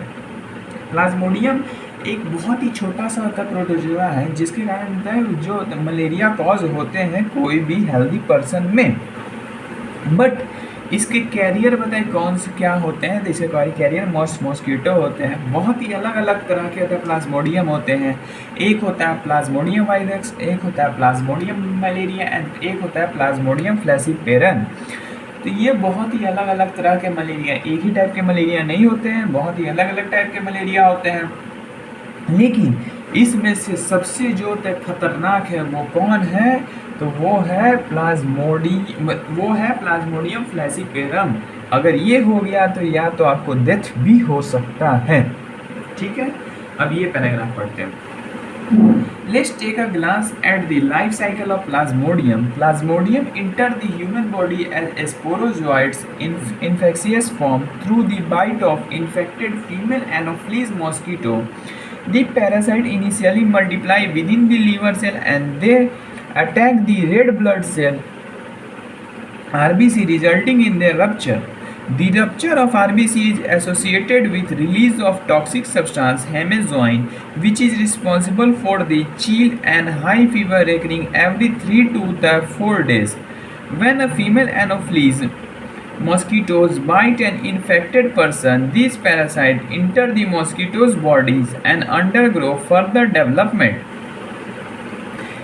प्लाज्मोडियम एक बहुत ही छोटा सा होता प्रोटोजोआ है जिसके कारण होता है जो मलेरिया कॉज होते हैं कोई भी हेल्दी पर्सन में. बट इसके कैरियर बताएं कौन से क्या होते हैं? तो इसके कैरियर मॉस्किटो होते हैं. बहुत ही अलग अलग तरह के होते हैं प्लाज्मोडियम होते हैं. एक होता है प्लाज्मोडियम वायरस, एक होता है प्लाज्मोडियम मलेरिया एंड एक होता है प्लाज्मोडियम फ्लैसिपेरम. तो ये बहुत ही अलग अलग तरह के मलेरिया, एक ही टाइप के मलेरिया नहीं होते हैं, बहुत ही अलग अलग टाइप के मलेरिया होते हैं. लेकिन इसमें से सबसे जो खतरनाक है वो कौन है? तो वो है प्लाज्मोडियम फ्लैसिपेरम. अगर ये हो गया तो या तो आपको डेथ भी हो सकता है. ठीक है, अब ये पैराग्राफ पढ़ते हैं. Let's take a glance at the life cycle of Plasmodium. Plasmodium enter the human body as sporozoites in infectious form through the bite of infected female Anopheles mosquito. The parasite initially multiply within the liver cell and they attack the red blood cell RBC, resulting in their rupture. The rupture of RBC is associated with release of toxic substance hemazoin, which is responsible for the chill and high fever occurring every 3 to 4 days. When a female Anopheles mosquitoes bite an infected person, these parasites enter the mosquitoes' bodies and undergo further development.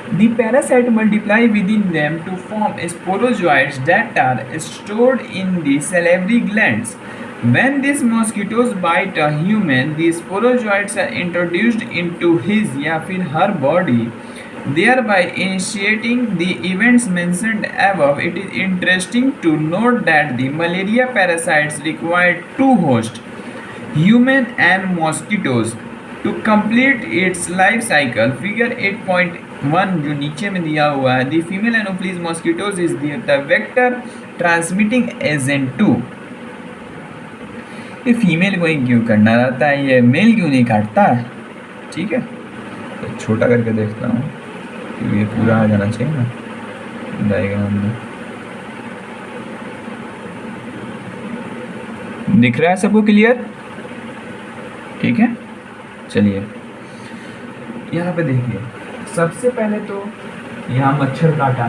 The parasites multiply within them to form sporozoites that are stored in the salivary glands. When these mosquitoes bite a human, the sporozoites are introduced into his या फिर her body, thereby initiating the events mentioned above. It is interesting to note that the malaria parasites require two hosts, human and mosquitoes, to complete its life cycle. Figure 8.1 जो नीचे में दिया हुआ है, the female Anopheles mosquitoes is the vector transmitting agent to. ये फीमेल को ही क्यों करना रहता है, ये मेल क्यों नहीं काटता है? ठीक है, तो छोटा करके देखता हूँ क्योंकि ये पूरा आ जाना चाहिए ना डायग्राम में. दिख रहा है सबको क्लियर? ठीक है, चलिए यहाँ पे देखिए. सबसे पहले तो यहाँ मच्छर काटा.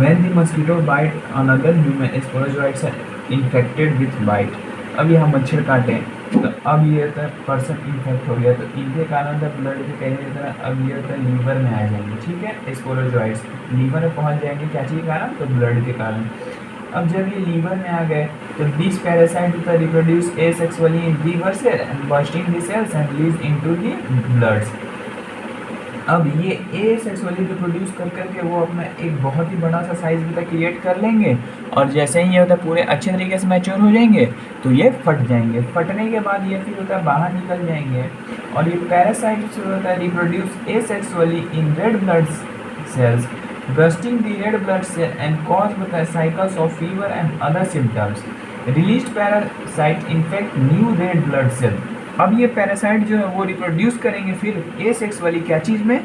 When the mosquito bite another human, sporozoites are infected with bite. अब यहाँ मच्छर काटे तो अब ये पर्सन इन्फेक्ट हो गया तो इनके कारण ब्लड के कहीं अब ये लीवर में आ जाएंगे. ठीक है, स्पोरोजॉइट्स लीवर में पहुँच जाएंगे. क्या चीज़ के कारण? तो ब्लड के कारण. अब जब ये लीवर में आ गए तो this parasite reproduce asexually in liver cell and bursting the cells and release into the blood. अब ये asexually रिप्रोड्यूस कर करके वो अपना एक बहुत ही बड़ा सा साइज क्रिएट कर लेंगे और जैसे ही ये पूरे अच्छे तरीके से मैच्योर हो जाएंगे तो ये फट जाएंगे. फटने के बाद ये फिर बाहर निकल जाएंगे और ये parasite reproduce asexually in red blood cells bursting the red blood cell and cause with the cycles of fever and other symptoms. Released parasite infect new red blood cell. अब ये पैरासाइट जो है वो रिप्रोड्यूस करेंगे फिर ए सेक्स वाली क्या चीज़ में,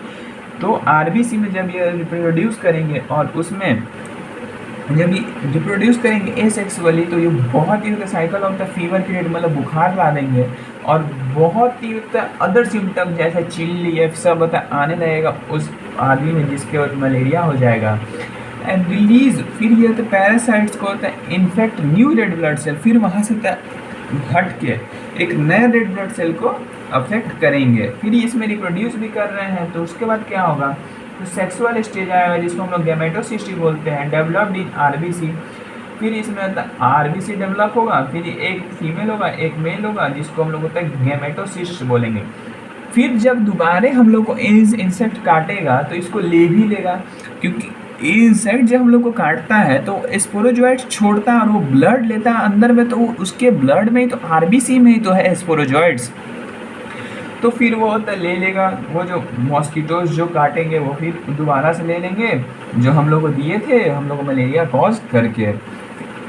तो आरबीसी में जब ये रिप्रोड्यूस करेंगे और उसमें जब ये रिप्रोड्यूस करेंगे ए सेक्स वाली, तो ये बहुत ही cycle of the fever period मतलब बुखार ला देंगे और बहुत ही अदर सिम्टम जैसे चिल्ली ये सब आने लगेगा उस आदमी में जिसके वक्त मलेरिया हो जाएगा। एंड रिलीज फिर ये होता है पैरासाइट्स को होता है infect new red blood cell, फिर वहाँ से हट के एक नए रेड ब्लड सेल को अफेक्ट करेंगे, फिर इसमें रिप्रोड्यूस भी कर रहे हैं। तो उसके बाद क्या होगा, तो सेक्सुअल स्टेज आएगा जिसको हम लोग गैमेटोसिस्ट बोलते हैं, डेवलप्ड इन आरबीसी। फिर इसमें होता है आरबीसी डेवलप होगा, फिर एक फीमेल होगा एक मेल होगा जिसको हम लोग होता है गैमेटोसिस्ट बोलेंगे। फिर जब दोबारा हम लोग को इंसेक्ट काटेगा तो इसको ले भी लेगा, क्योंकि इंसेक्ट जब हम लोग को काटता है तो स्पोरोजोइट छोड़ता है और वो ब्लड लेता है अंदर में, तो उसके ब्लड में ही तो आरबीसी में ही तो है स्पोरोजोइट्स, तो फिर वो होता ले लेगा। वो जो मॉस्किटोज जो काटेंगे वो फिर दोबारा से ले लेंगे जो हम लोग को दिए थे, हम लोग को मलेरिया कॉज करके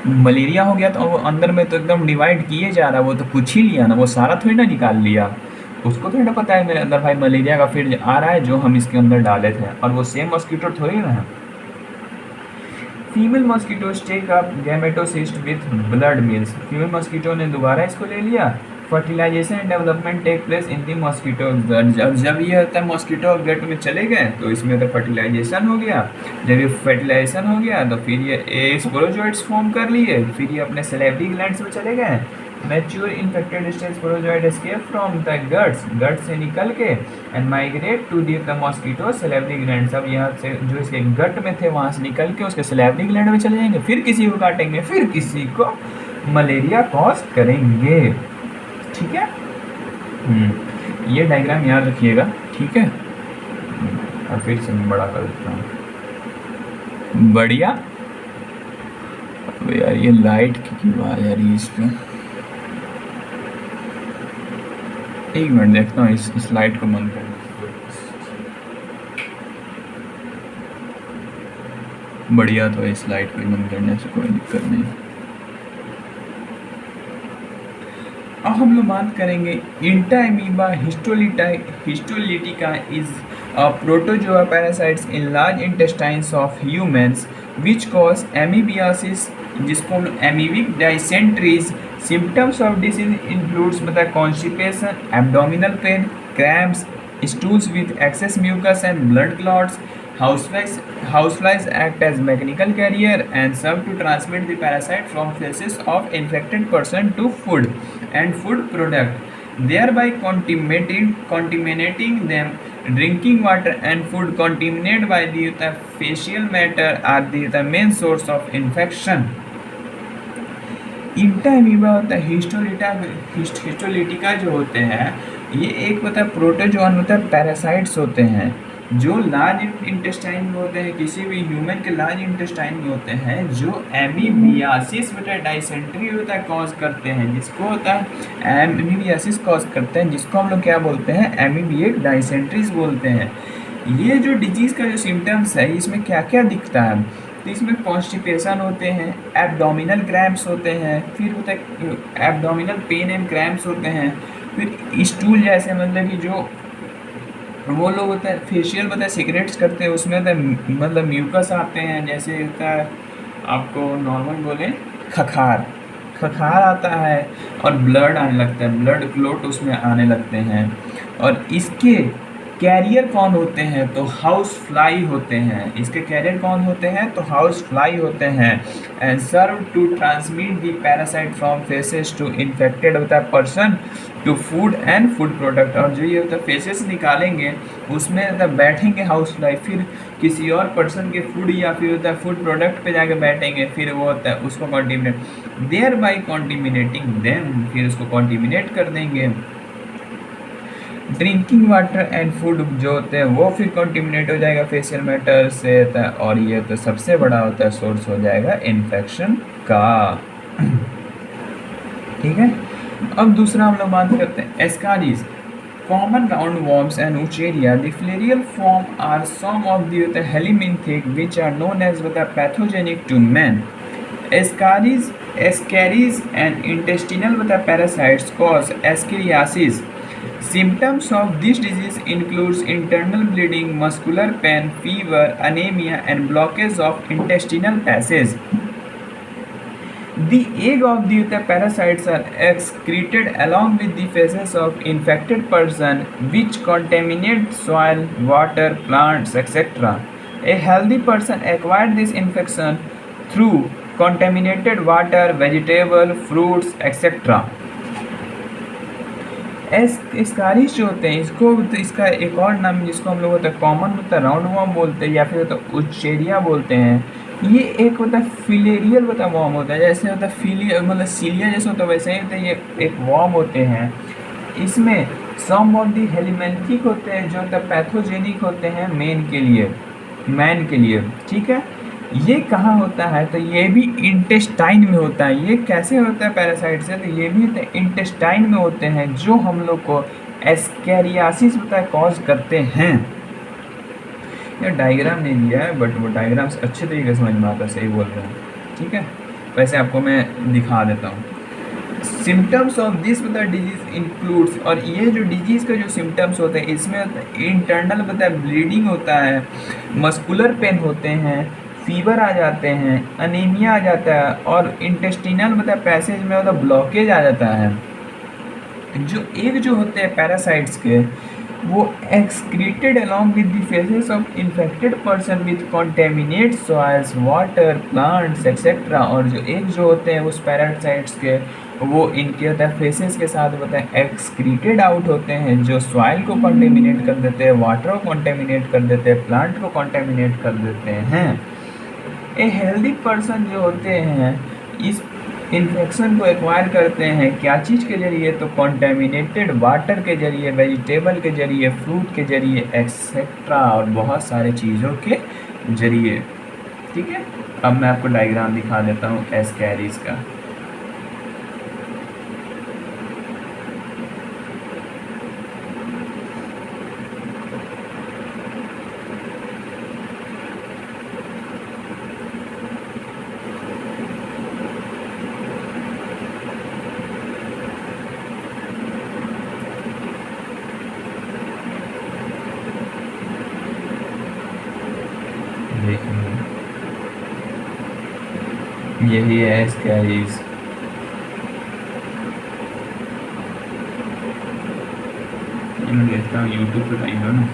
मलेरिया हो गया तो वो अंदर में तो एकदम डिवाइड किए जा रहा है, वो तो कुछ ही लिया ना, वो सारा थोड़ी ना निकाल लिया, उसको थोड़ी ना पता है मेरे अंदर भाई मलेरिया का फिर आ रहा है जो हम इसके अंदर डाले थे, और वो सेम मॉस्किटो थोड़ी ना है। Female mosquitoes take up gametocytes with blood meals, female mosquito ने दोबारा इसको ले लिया। Fertilisation and development take place in the mosquito gut, जब ये होता है मॉस्किटो गट में चले गए तो इसमें तो फर्टिलाइजेशन हो गया, जब ये फर्टिलाइजेशन हो गया तो फिर ये स्पोरोजोइट्स फॉर्म कर लिए, फिर ये अपने सैलिवरी ग्लैंड्स में चले गए। Mature infected stage sporozoite escape from the gut से निकल के and migrate to the the mosquito salivary gland, सब यहाँ से जो इसके गट में थे वहाँ से निकल के उसके सैलिवरी ग्लैंड में चले जाएंगे, फिर किसी को काटेंगे, फिर किसी को मलेरिया कॉज करेंगे। ठीक है, ये डायग्राम याद रखिएगा, ठीक है। और फिर से मैं बड़ा कर देता हूँ, बढ़िया। तो यार ये लाइट की बात यार इस पे एक मिनट देखता हूँ, इस लाइट को बंद कर। बढ़िया, तो इस लाइट को बंद करने से कोई दिक्कत नहीं। अब हम लोग बात करेंगे Entamoeba histolytica is a protozoa parasites in large intestines of humans which cause amoebiasis, जिसको हम लोग amoebic dysenteries. Symptoms of disease includes मतलब constipation, abdominal pain, cramps, stools with excess mucus and blood clots. Houseflies act as mechanical carrier and serve to transmit the parasite from feces of infected person to food and food product, thereby contaminating them. Drinking water and food contaminated by the facial matter are the main source of infection. Entamoeba होता है हिस्टोलिटिका जो होते हैं, ये एक होता है प्रोटोजोआ होता है पैरासाइट्स होते हैं जो लार्ज इंटेस्टाइन में होते हैं, किसी भी ह्यूमन के लार्ज इंटेस्टाइन में होते हैं, जो एमीबियासिस होता है डाइसेंट्री होता है कॉज करते हैं, जिसको होता है एमीबियासिस कॉज करते हैं, जिसको हम लोग क्या बोलते हैं एमीबिएट डाइसेंट्रीज बोलते हैं। ये जो डिजीज़ का जो सिम्टम्स है इसमें क्या क्या दिखता है, तो इसमें कॉन्स्टिपेशन होते हैं, एब्डोमिनल क्रैम्प्स होते हैं, फिर होता है एब्डोमिनल पेन एंड क्रैम्प्स होते हैं, फिर स्टूल जैसे मतलब कि जो वो लोग होता है फेशियल होता है सिगरेट्स करते हैं उसमें होता है मतलब म्यूकस आते हैं, जैसे होता है आपको नॉर्मल बोले खखार आता है और ब्लड आने लगता है, ब्लड क्लॉट उसमें आने लगते हैं। और इसके कैरियर कौन होते हैं, तो हाउस फ्लाई होते हैं। इसके कैरियर कौन होते हैं, तो हाउस फ्लाई होते हैं। And serve to transmit the parasite from faeces to infected होता है person to food and food product. और जो ये होता है फेसेस निकालेंगे उसमें होता है बैठेंगे हाउस फ्लाई, फिर किसी और पर्सन के फूड या फिर होता है फूड प्रोडक्ट पे जाके बैठेंगे, फिर वो होता है उसको कॉन्टिमिनेट देयर बाई कॉन्टिमिनेटिंग देम, फिर उसको कॉन्टिमिनेट कर देंगे। ड्रिंकिंग वाटर एंड फूड जो होते हैं वो फिर कॉन्टिमिनेट हो जाएगा फेशियल मैटर से, और ये तो सबसे बड़ा होता है सोर्स हो जाएगा इन्फेक्शन का। ठीक है, अब दूसरा हम लोग बात करते हैं एस्कारीज। common roundworms and Wucheria. The filarial form are some of the helminthic which are known as pathogenic to man. Ascaris and intestinal parasites cause ascariasis. Symptoms of this disease includes internal bleeding, muscular pain, fever, anemia, and blockage of intestinal passage. The egg of the parasites are excreted along with the feces of infected person, which contaminate soil, water, plants, etc. A healthy person acquired this infection through contaminated water, vegetable, fruits, etc. एस्कारिस जो होते हैं इसको इसका एक और नाम जिसको हम लोग होता है कॉमन होता है राउंडवॉर्म बोलते हैं या फिर होता है उचेरिया बोलते हैं। ये एक होता है फिलेरियल वॉर्म होता है, जैसे होता है फिलिया मतलब सीलिया जैसे होता है वैसे ही होता है, ये एक वॉर्म होते हैं। इसमें सम ऑफ दी हेलिमेंथिक होते हैं जो होता है पैथोजेनिक होते हैं मैन के लिए, ठीक है। ये कहाँ होता है तो ये भी इंटेस्टाइन में होता है। ये कैसे होता है पैरासाइट से, तो ये भी होता है इंटेस्टाइन में होते हैं जो हम लोग को एस्कैरियासिस कॉज करते हैं। ये डायग्राम नहीं दिया है बट वो डायग्राम अच्छे तरीके से समझ में आता है, सही बोल रहे हैं, ठीक है। वैसे आपको मैं दिखा देता हूँ। Symptoms of this disease includes, और ये जो डिजीज़ का जो सिम्टम्स होते हैं इसमें इंटरनल ब्लीडिंग होता है, मस्कुलर पेन होते हैं, फीवर आ जाते हैं, अनीमिया आ जाता है और इंटेस्टिनल पैसेज में ब्लॉकेज आ जाता है। जो एग जो होते हैं पैरासाइट्स के वो excreted along with the faces of infected person with contaminate soils, water, plants etcetera. और जो एग जो होते हैं उस पैरासाइट्स के वो इनके फेसेस के साथ एक्सक्रीटेड आउट होते हैं जो सॉइल को कॉन्टेमिनेट कर देते हैं, वाटर को कॉन्टेमिनेट कर देते हैं, प्लांट को कॉन्टेमिनेट कर देते हैं। ए हेल्दी पर्सन जो होते हैं इस इन्फेक्शन को एक्वायर करते हैं क्या चीज़ के जरिए, तो कॉन्टेमिनेटेड वाटर के जरिए, वेजिटेबल के जरिए, फ्रूट के जरिए एक्सेट्रा और बहुत सारे चीज़ों के जरिए, ठीक है। अब मैं आपको डायग्राम दिखा देता हूँ एस्कैरिस का। यही है एस्कैरिस। मैं देखता हूँ यूट्यूब पे टाइम है ना।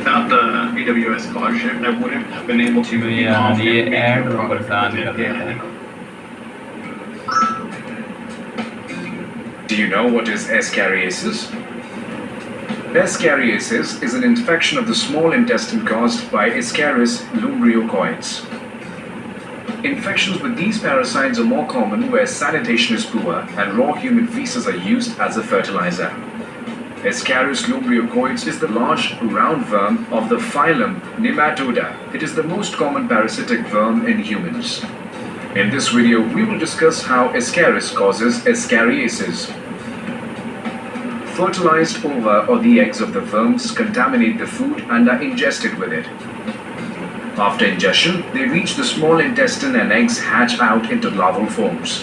Without the AWS scholarship, I wouldn't have been able to be confident making the product I did. Do you know what is ascariasis? Ascariasis is an infection of the small intestine caused by Ascaris lumbreocoides. Infections with these parasites are more common where sanitation is poor and raw human feces are used as a fertilizer. Ascaris lumbreocoides is the large roundworm of the phylum Nematoda. It is the most common parasitic worm in humans. In this video, we will discuss how Ascaris causes ascariasis. Fertilized ova or the eggs of the worms contaminate the food and are ingested with it. After ingestion, they reach the small intestine and eggs hatch out into larval forms.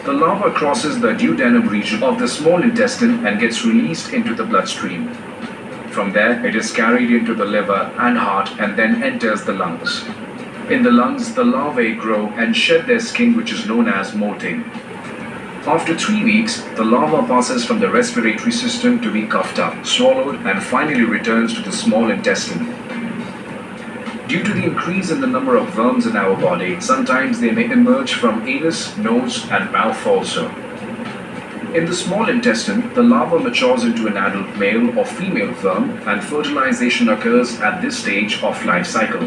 The larva crosses the duodenum region of the small intestine and gets released into the bloodstream. From there, it is carried into the liver and heart and then enters the lungs. In the lungs, the larvae grow and shed their skin, which is known as molting. After 3 weeks, the larva passes from the respiratory system to be coughed up, swallowed, and finally returns to the small intestine. Due to the increase in the number of worms in our body, sometimes they may emerge from anus, nose, and mouth also. In the small intestine, the larva matures into an adult male or female worm, and fertilization occurs at this stage of life cycle.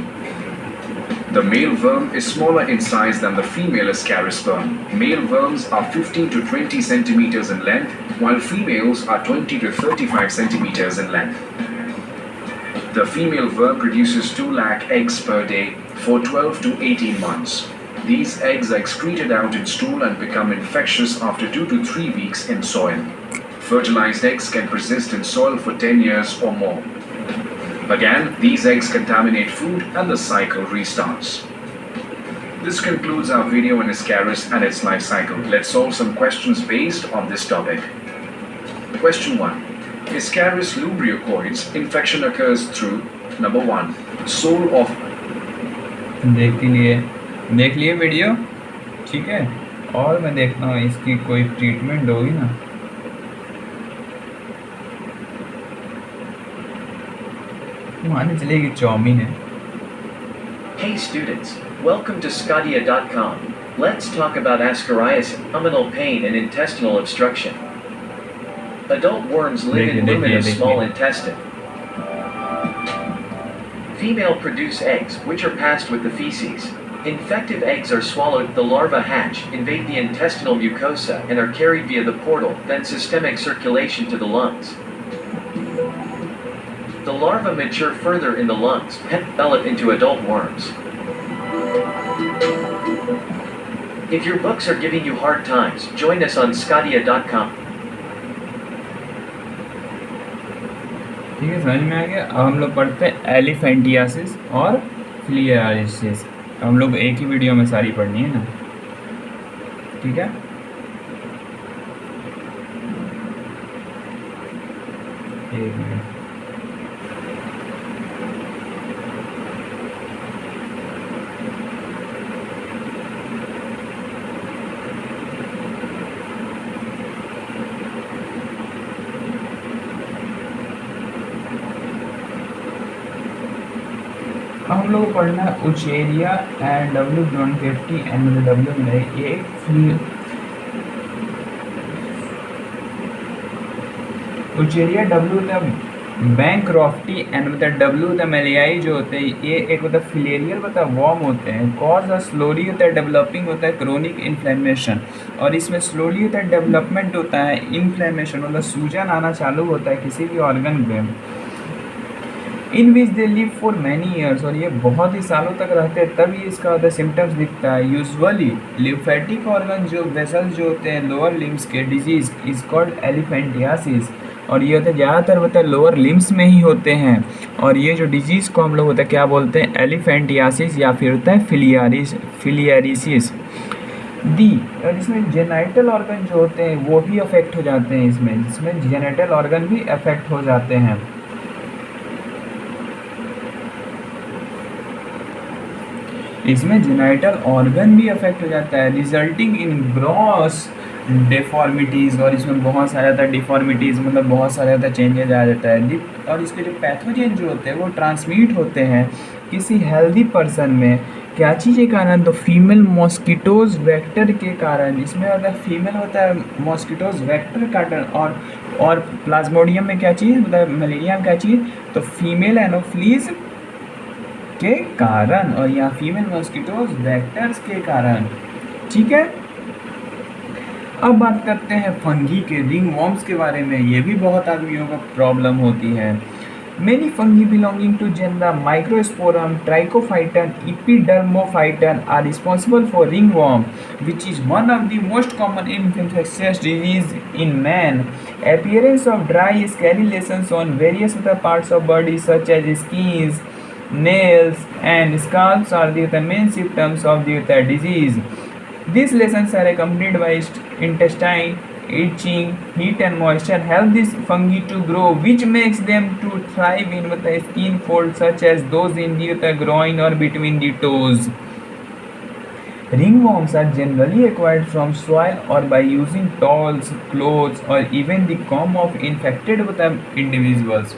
The male worm is smaller in size than the female Ascaris worm. Male worms are 15 to 20 centimeters in length, while females are 20 to 35 centimeters in length. The female worm produces 2 lakh eggs per day for 12 to 18 months. These eggs are excreted out in stool and become infectious after 2 to 3 weeks in soil. Fertilized eggs can persist in soil for 10 years or more. Again, these eggs contaminate food and the cycle restarts. This concludes our video on Ascaris and its life cycle. Let's solve some questions based on this topic. Question 1. Ascaris lubriocoides infection occurs through number 1. Sole of देख लिए वीडियो, ठीक है। और मैं देखता हूँ इसकी कोई ट्रीटमेंट होगी ना। माने चलेगी चाउमीन है। Hey students, welcome to Scadia.com. Let's talk about ascariasis, abdominal pain and intestinal obstruction. Adult worms live in luminous small intestine. Female produce eggs, which are passed with the feces. Infective eggs are swallowed, the larvae hatch, invade the intestinal mucosa, and are carried via the portal, then systemic circulation to the lungs. The larvae mature further in the lungs, and develop into adult worms. If your books are giving you hard times, join us on Scadia.com. ठीक है, समझ में आ गया। अब हम लोग पढ़ते हैं एलिफेंटियासिस और फिलियारिसिस। हम लोग एक ही वीडियो में सारी पढ़नी है ना, ठीक है। एक मिनट। हम लोग पढ़ना है उचेरिया एंड W150 एंड W में एक उचेरिया W बैंक रॉफ्टी एंड मतलब W मेलियाई जो होते हैं ये एक मतलब फिलेरियल मतलब वॉर्म होते हैं। कॉज और स्लोली होता है डेवलपिंग होता है क्रोनिक इन्फ्लेमेशन, और इसमें स्लोली होता है डेवलपमेंट होता है इन्फ्लेमेशन मतलब सूजन आना चालू होता है किसी भी ऑर्गन में। In which they live for many years, और ये बहुत ही सालों तक रहते हैं तभी इसका होता है सिम्टम्स दिखता है। यूजुअली लिम्फेटिक ऑर्गन जो वेसल्स जो होते हैं लोअर लिम्स के डिजीज इज कॉल्ड एलिफेंटियासिस, और ये होता है ज़्यादातर होता है लोअर लिम्स में ही होते हैं। और ये जो डिजीज़ को हम लोग होता है क्या बोलते हैं, एलिफेंटियासिस या फिर होता है फिलियारिसिस दी। और इसमें जेनाइटल ऑर्गन जो होते हैं वो भी अफेक्ट हो जाते हैं इसमें, जिसमें जेनाइटल ऑर्गन भी अफेक्ट हो जाते हैं। इसमें जेनाइटल ऑर्गन भी अफेक्ट हो जाता है रिजल्टिंग इन ग्रॉस डिफॉर्मिटीज़, और इसमें बहुत सारा ज़्यादा डिफॉर्मिटीज़ मतलब बहुत सारा ज़्यादा चेंजेज आ जाता है। और इसके जो पैथोजन जो होते हैं वो ट्रांसमिट होते हैं किसी हेल्दी पर्सन में क्या चीज़ के कारण, तो फीमेल मॉस्किटोज वेक्टर के कारण। इसमें होता है फीमेल होता है मॉस्किटोज वेक्टर का कारण, और प्लाज्मोडियम में क्या चीज़ मतलब मलेरिया में क्या चीज़, तो फीमेल एनोफ्लीज के कारण, और यहाँ फीमेल मॉस्किटोज वेक्टर्स के कारण, ठीक है। अब बात करते हैं फंगी के रिंग वॉर्म्स के बारे में। ये भी बहुत आदमियों को प्रॉब्लम होती है। Many fungi belonging to genera microsporum, trichophyton, epidermophyton are responsible for ringworm which is one of the most common infectious disease in man. Appearance of dry scaly lesions on various other parts of body such as skins, nails and scalps are the main symptoms of the disease. These lesions are accompanied by intestine itching, heat and moisture help these fungi to grow, which makes them to thrive in the skin folds such as those in the groin or between the toes. Ringworms are generally acquired from soil or by using towels, clothes or even the comb of infected individuals.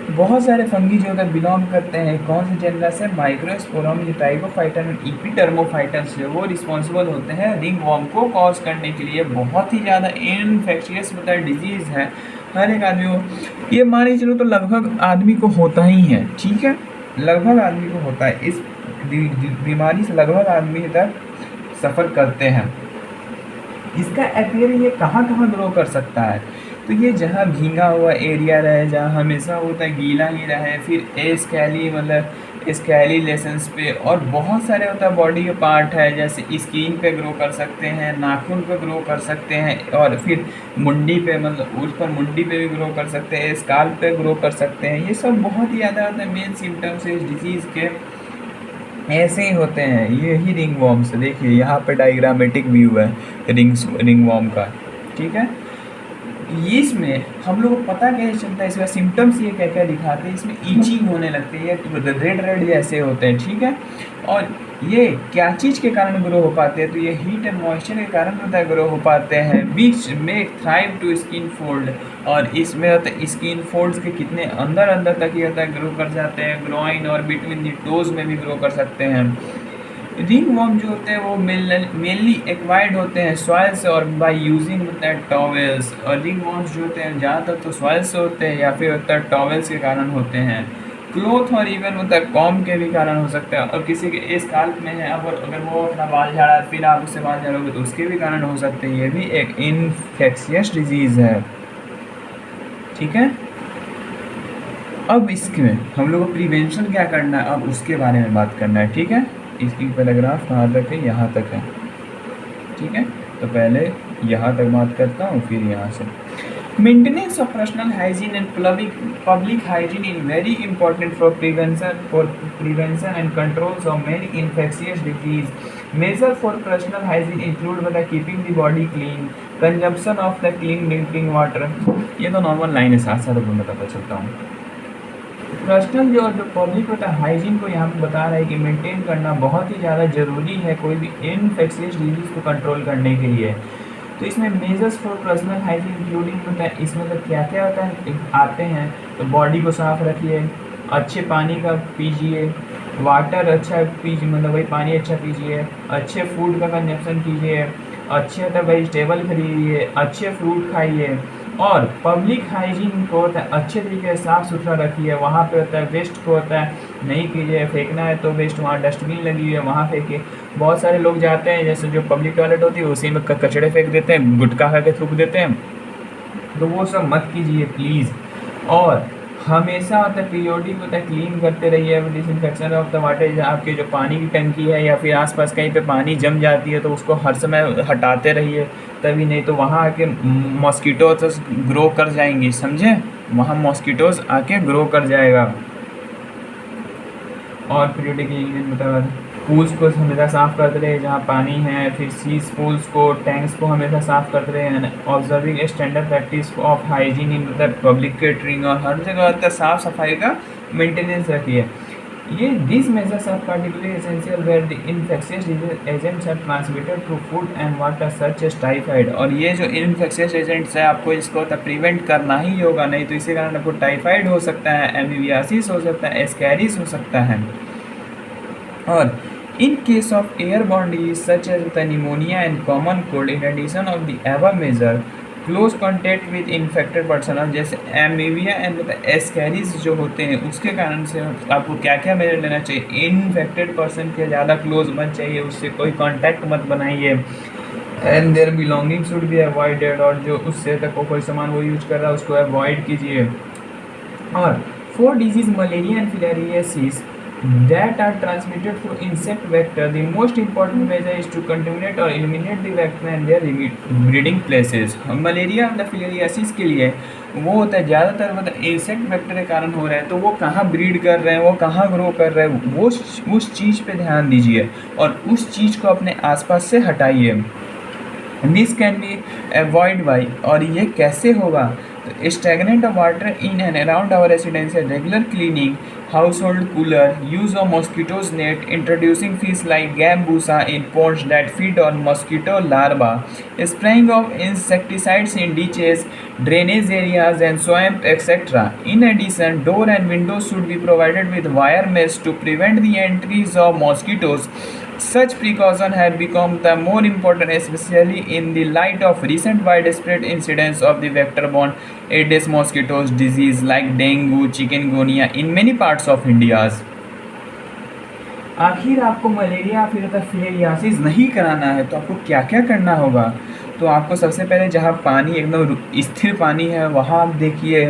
बहुत सारे फंगी जो होते हैं बिलोंग करते हैं कौन से जेनरा से, माइक्रोस्पोरम, जो टाइगोफाइटन और इपिटर्मोफाइटन से, वो रिस्पॉन्सिबल होते हैं रिंग वॉर्म को कॉज करने के लिए। बहुत ही ज़्यादा इनफेक्शियस मतलब डिजीज़ है, हर एक आदमी को, ये मान के चलो तो लगभग आदमी को होता ही है, ठीक है, लगभग आदमी को होता है। इस बीमारी से लगभग आदमी तक सफ़र करते हैं। इसका अपीयर ये कहाँ कहाँ ग्रो कर सकता है, तो ये जहाँ भींगा हुआ एरिया रहे, जहाँ हमेशा होता है गीला ही रहे, फिर एस्कैली मतलब स्कैली लेसन्स पे, और बहुत सारे होता है बॉडी के पार्ट है, जैसे स्किन पे ग्रो कर सकते हैं, नाखून पे ग्रो कर सकते हैं, और फिर मुंडी पे मतलब उस पर मुंडी पे भी ग्रो कर सकते हैं, स्काल्प पे ग्रो कर सकते हैं। ये सब बहुत ही ज़्यादा होता है मेन सिम्टम्स इस डिजीज़ के ऐसे ही होते हैं। ये ही रिंग वॉर्म्स, देखिए यहाँ पे डायग्रामेटिक व्यू है रिंग वॉर्म का, ठीक है। इसमें हम लोग को पता कैसे चलता है, इसका सिम्टम्स ये क्या क्या दिखाते हैं, इसमें ईचिंग होने लगती है, रेड रेड जैसे होते हैं, ठीक है। और ये क्या चीज़ के कारण ग्रो हो पाते हैं, तो ये हीट एंड मॉइस्चर के कारण होता है ग्रो हो पाते हैं। बीच में थ्राइव टू स्किन फोल्ड, और इसमें होता है स्किन फोल्ड्स के कितने अंदर अंदर तक ये होता है ग्रो कर जाते हैं, ग्रोइन और बिटवीन द टोज में भी ग्रो कर सकते हैं। रिंग वॉर्म जो होते हैं वो मेनली एक्वायर्ड होते हैं सॉइल से और बाय यूजिंग होता है टॉवेल्स, और रिंग वॉर्म्स जो होते हैं ज़्यादातर तो सॉइल से होते हैं या फिर होता है टॉवेल्स के कारण होते हैं। क्लोथ और इवन होता है कॉम के भी कारण हो सकता है, और किसी के स्काल्प में है अब अगर वो अपना बाल झाड़ा फिर आप उससे बाल झाड़ोगे तो उसके भी कारण हो सकते हैं। ये भी एक इन्फेक्शियस डिजीज़ है, ठीक है। अब इसमें हम लोग को प्रिवेंशन क्या करना है, अब उसके बारे में बात करना है, ठीक है। इसकी पैराग्राफ कहाँ तक है, यहाँ तक है, ठीक है। तो पहले यहाँ तक बात करता हूँ, फिर यहाँ से। Maintenance of personal hygiene and public hygiene in very important for prevention and controls of many infectious disease. Major for personal hygiene include मतलब keeping the body clean, consumption of the clean drinking water. ये तो नॉर्मल लाइन है, साथ साथ मैं बताता चलता हूँ। पर्सनल जो पब्लिक होता है हाइजीन को यहाँ पे बता रहा है कि मेंटेन करना बहुत ही ज़्यादा ज़रूरी है कोई भी इन्फेक्शियस डिजीज़ को कंट्रोल करने के लिए। तो इसमें measures for personal hygiene including होता है, इसमें तो क्या क्या होता है आते हैं, तो बॉडी को साफ रखिए, अच्छे पानी का पीजिए, वाटर अच्छा पीजिए मतलब वही पानी अच्छा पीजिए, अच्छे फूड का कंजप्शन कीजिए, अच्छे तो वेजिटेबल खरीदिए, अच्छे फ्रूट खाइए, और पब्लिक हाइजीन को होता है अच्छे तरीके से साफ़ सुथरा रखिए। वहाँ पे होता है वेस्ट को होता है नहीं कीजिए, फेंकना है तो वेस्ट वहाँ डस्टबिन लगी हुई है वहाँ फेंकिए। बहुत सारे लोग जाते हैं जैसे जो पब्लिक टॉयलेट होती है उसी में कचड़े फेंक देते हैं, गुटखा खा के थूक देते हैं, तो वो सब मत कीजिए प्लीज़। और हमेशा होता है पीरियोडिक होता है क्लीन करते रहिए, डिसइंफेक्शन ऑफ द वाटर। आपके जो पानी की टंकी है या फिर आसपास कहीं पे पानी जम जाती है तो उसको हर समय हटाते रहिए, तभी नहीं तो वहाँ आके मॉस्किटोज ग्रो कर जाएंगी, समझे, वहाँ मॉस्किटोज आके ग्रो कर जाएगा। और पीरियोडिक क्लीनिंग मतलब पूल्स को हमेशा साफ़ करते रहे जहाँ पानी है, फिर सीज पूल्स को टैंक्स को हमेशा साफ़ करते रहे। Observing standard practice of hygiene in मतलब पब्लिक केटरिंग, और हर जगह तक साफ़ सफाई का मेंटेनेंस रखिए। ये this measures are particularly essential where the infectious agents are transmitted through food and water such as typhoid. और ये जो इन्फेक्शियस एजेंट्स है आपको इसको तो प्रिवेंट करना ही होगा, नहीं तो इसी कारण आपको टाइफाइड हो सकता है, एमीबियासिस हो सकता है, एस्कैरिस हो सकता है। और in case of airborne disease such as the pneumonia and common cold, in addition of the above measure, close contact with infected person, और जैसे एमीबिया एंड एस्कैरिस जो होते हैं उसके कारण से आपको क्या क्या मेजर लेना चाहिए। इन्फेक्टेड पर्सन के ज़्यादा क्लोज मत चाहिए, उससे कोई कांटेक्ट मत बनाइए, and their belonging should be avoided, और जो उससे तक कोई सामान वो यूज कर रहा है उसको अवॉइड कीजिए। और for disease malaria and filariasis that are transmitted through insect vector, the most important measure is to contaminate or eliminate the vector and their breeding places। Malaria मतलब फिलेरियासिस के लिए वो होता है ज़्यादातर मतलब इंसेक्ट वेक्टर के कारण हो रहा है, तो वो कहाँ ब्रीड कर रहे हैं, वो कहाँ ग्रो कर रहे हैं, वो उस चीज़ पे ध्यान दीजिए और उस चीज़ को अपने आसपास से हटाइए। This can be avoid by, और ये कैसे होगा, तो stagnant water in and around our residential, regular cleaning, household cooler, use of mosquitoes net, introducing fish like gambusa in ponds that feed on mosquito larvae, spraying of insecticides in ditches, drainage areas and swamp, etc. In addition, door and windows should be provided with wire mesh to prevent the entries of mosquitoes. Such precautions have become the more important, especially in the light of recent widespread incidents of the vector-borne Aedes mosquitoes disease like dengue, chikungunya in many parts of India. आखिर आपको मलेरिया फिर फिलेरियासिस नहीं कराना है तो आपको क्या क्या करना होगा? तो आपको सबसे पहले जहाँ पानी एकदम स्थिर पानी है वहाँ आप देखिए,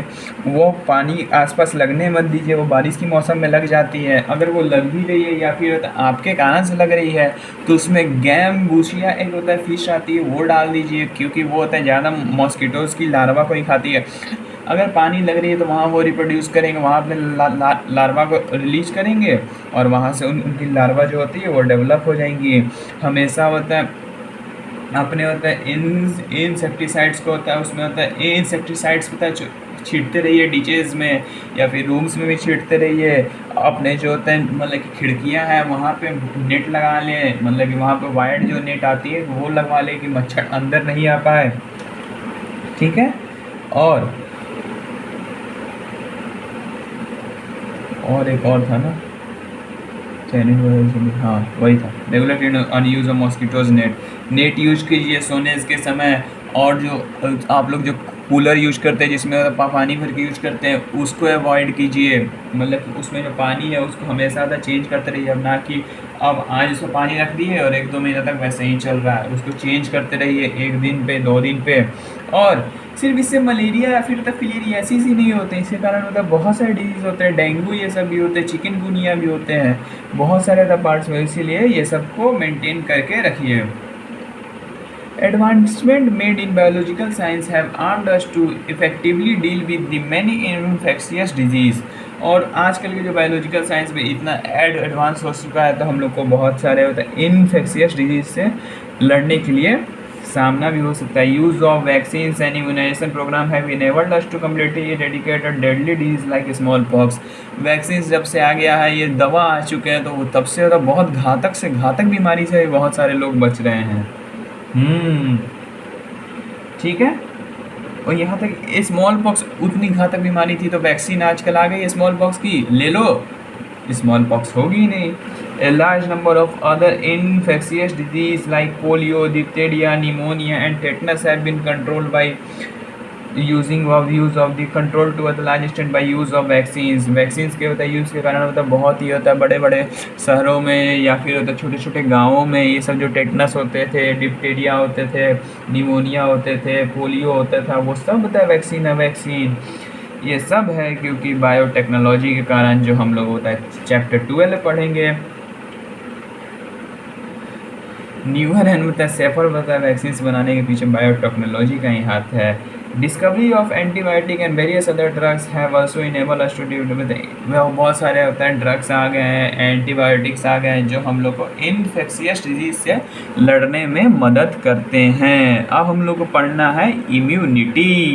वो पानी आसपास लगने मत दीजिए, वो बारिश की मौसम में लग जाती है। अगर वो लग भी रही है या फिर आपके कारण से लग रही है तो उसमें गैम्बूसिया एक होता है फिश आती है, वो डाल दीजिए, क्योंकि वो होता है ज़्यादा मॉस्किटोज़ की लार्वा को ही खाती है। अगर पानी लग रही है तो वहाँ वो रिप्रोड्यूस करेंगे, वहाँ अपने लार्वा को रिलीज करेंगे और वहाँ से उनकी लार्वा जो होती है वो डेवलप हो जाएंगी। हमेशा होता है अपने होता है इंसेक्टिसाइड्स को होता है, उसमें होता है इंसेक्टिसाइड्स पता है छींटते रहिए डिचेज में या फिर रूम्स में भी छींटते रहिए। अपने जो होता है मतलब कि खिड़कियां हैं वहाँ पे नेट लगा लें, मतलब कि वहाँ पे वायर जो नेट आती है वो लगवा लें कि मच्छर अंदर नहीं आ पाए, ठीक है। और एक और था ना, हाँ वही था, regular clean on use of mosquitoes net use कीजिए सोने के समय। और जो आप लोग जो कूलर यूज करते हैं जिसमें पानी भर के यूज करते हैं उसको अवॉइड कीजिए, मतलब कि उसमें जो पानी है उसको हमेशा चेंज करते रहिए। अब ना कि अब आज उसमें पानी रख दिए और 1-2 महीने तक वैसे ही चल रहा है, उसको चेंज करते रहिए 1 दिन पे 2 दिन पे। और सिर्फ इससे मलेरिया या फिर फिलेरियासिस ही नहीं होते, इसके कारण होता है बहुत सारे डिजीज़ होते हैं, डेंगू ये सब भी होते हैं, चिकनगुनिया भी होते हैं, बहुत सारे अदर पार्ट्स में, इसीलिए ये सबको मेंटेन करके रखिए। Advancement made in biological science have armed us to effectively deal with the many infectious disease। और आजकल के जो बायोलॉजिकल साइंस में इतना एडवांस हो चुका है तो हम लोग को बहुत सारे होता है इन्फेक्शियस डिजीज से लड़ने के लिए सामना भी हो सकता है। Use of vaccines and immunisation programme have enabled us to completely eradicate deadly disease like smallpox. Vaccines जब से आ गया है, ये दवा आ चुके हैं, तो वो तब से होता बहुत घातक से घातक बीमारी से बहुत सारे लोग बच रहे हैं। ठीक है। और यहाँ तक स्मॉल पॉक्स उतनी घातक बीमारी थी तो वैक्सीन आजकल आ गई स्मॉल पॉक्स की, ले लो, स्मॉल पॉक्स होगी ही नहीं। A large number of other infectious disease like polio, diphtheria, pneumonia and tetanus have been controlled by using use of the control to a large extent by use of vaccines. Vaccines के होता है यूज़ के कारण होता है बहुत ही होता है बड़े बड़े शहरों में या फिर होता है छोटे छोटे गाँवों में ये सब जो टेटनस होते थे, डिप्टेरिया होते थे, निमोनिया होते थे, पोलियो होता था, वो सब होता है वैक्सीन है। वैक्सीन ये सब है क्योंकि बायोटेक्नोलॉजी के कारण जो हम लोग होता है चैप्टर 12 पढ़ेंगे। न्यूअर एंड होता है सेफर होता है वैक्सीन्स बनाने के पीछे बायोटेक्नोलॉजी का ही हाथ है। Discovery of antibiotic and various other drugs have also enable us to deal with, बहुत सारे होता है ड्रग्स आ गए हैं, एंटीबायोटिक्स आ गए हैं जो हम लोग को इन्फेक्शियस डिजीज से लड़ने में मदद करते हैं। अब हम लोग को पढ़ना है इम्यूनिटी।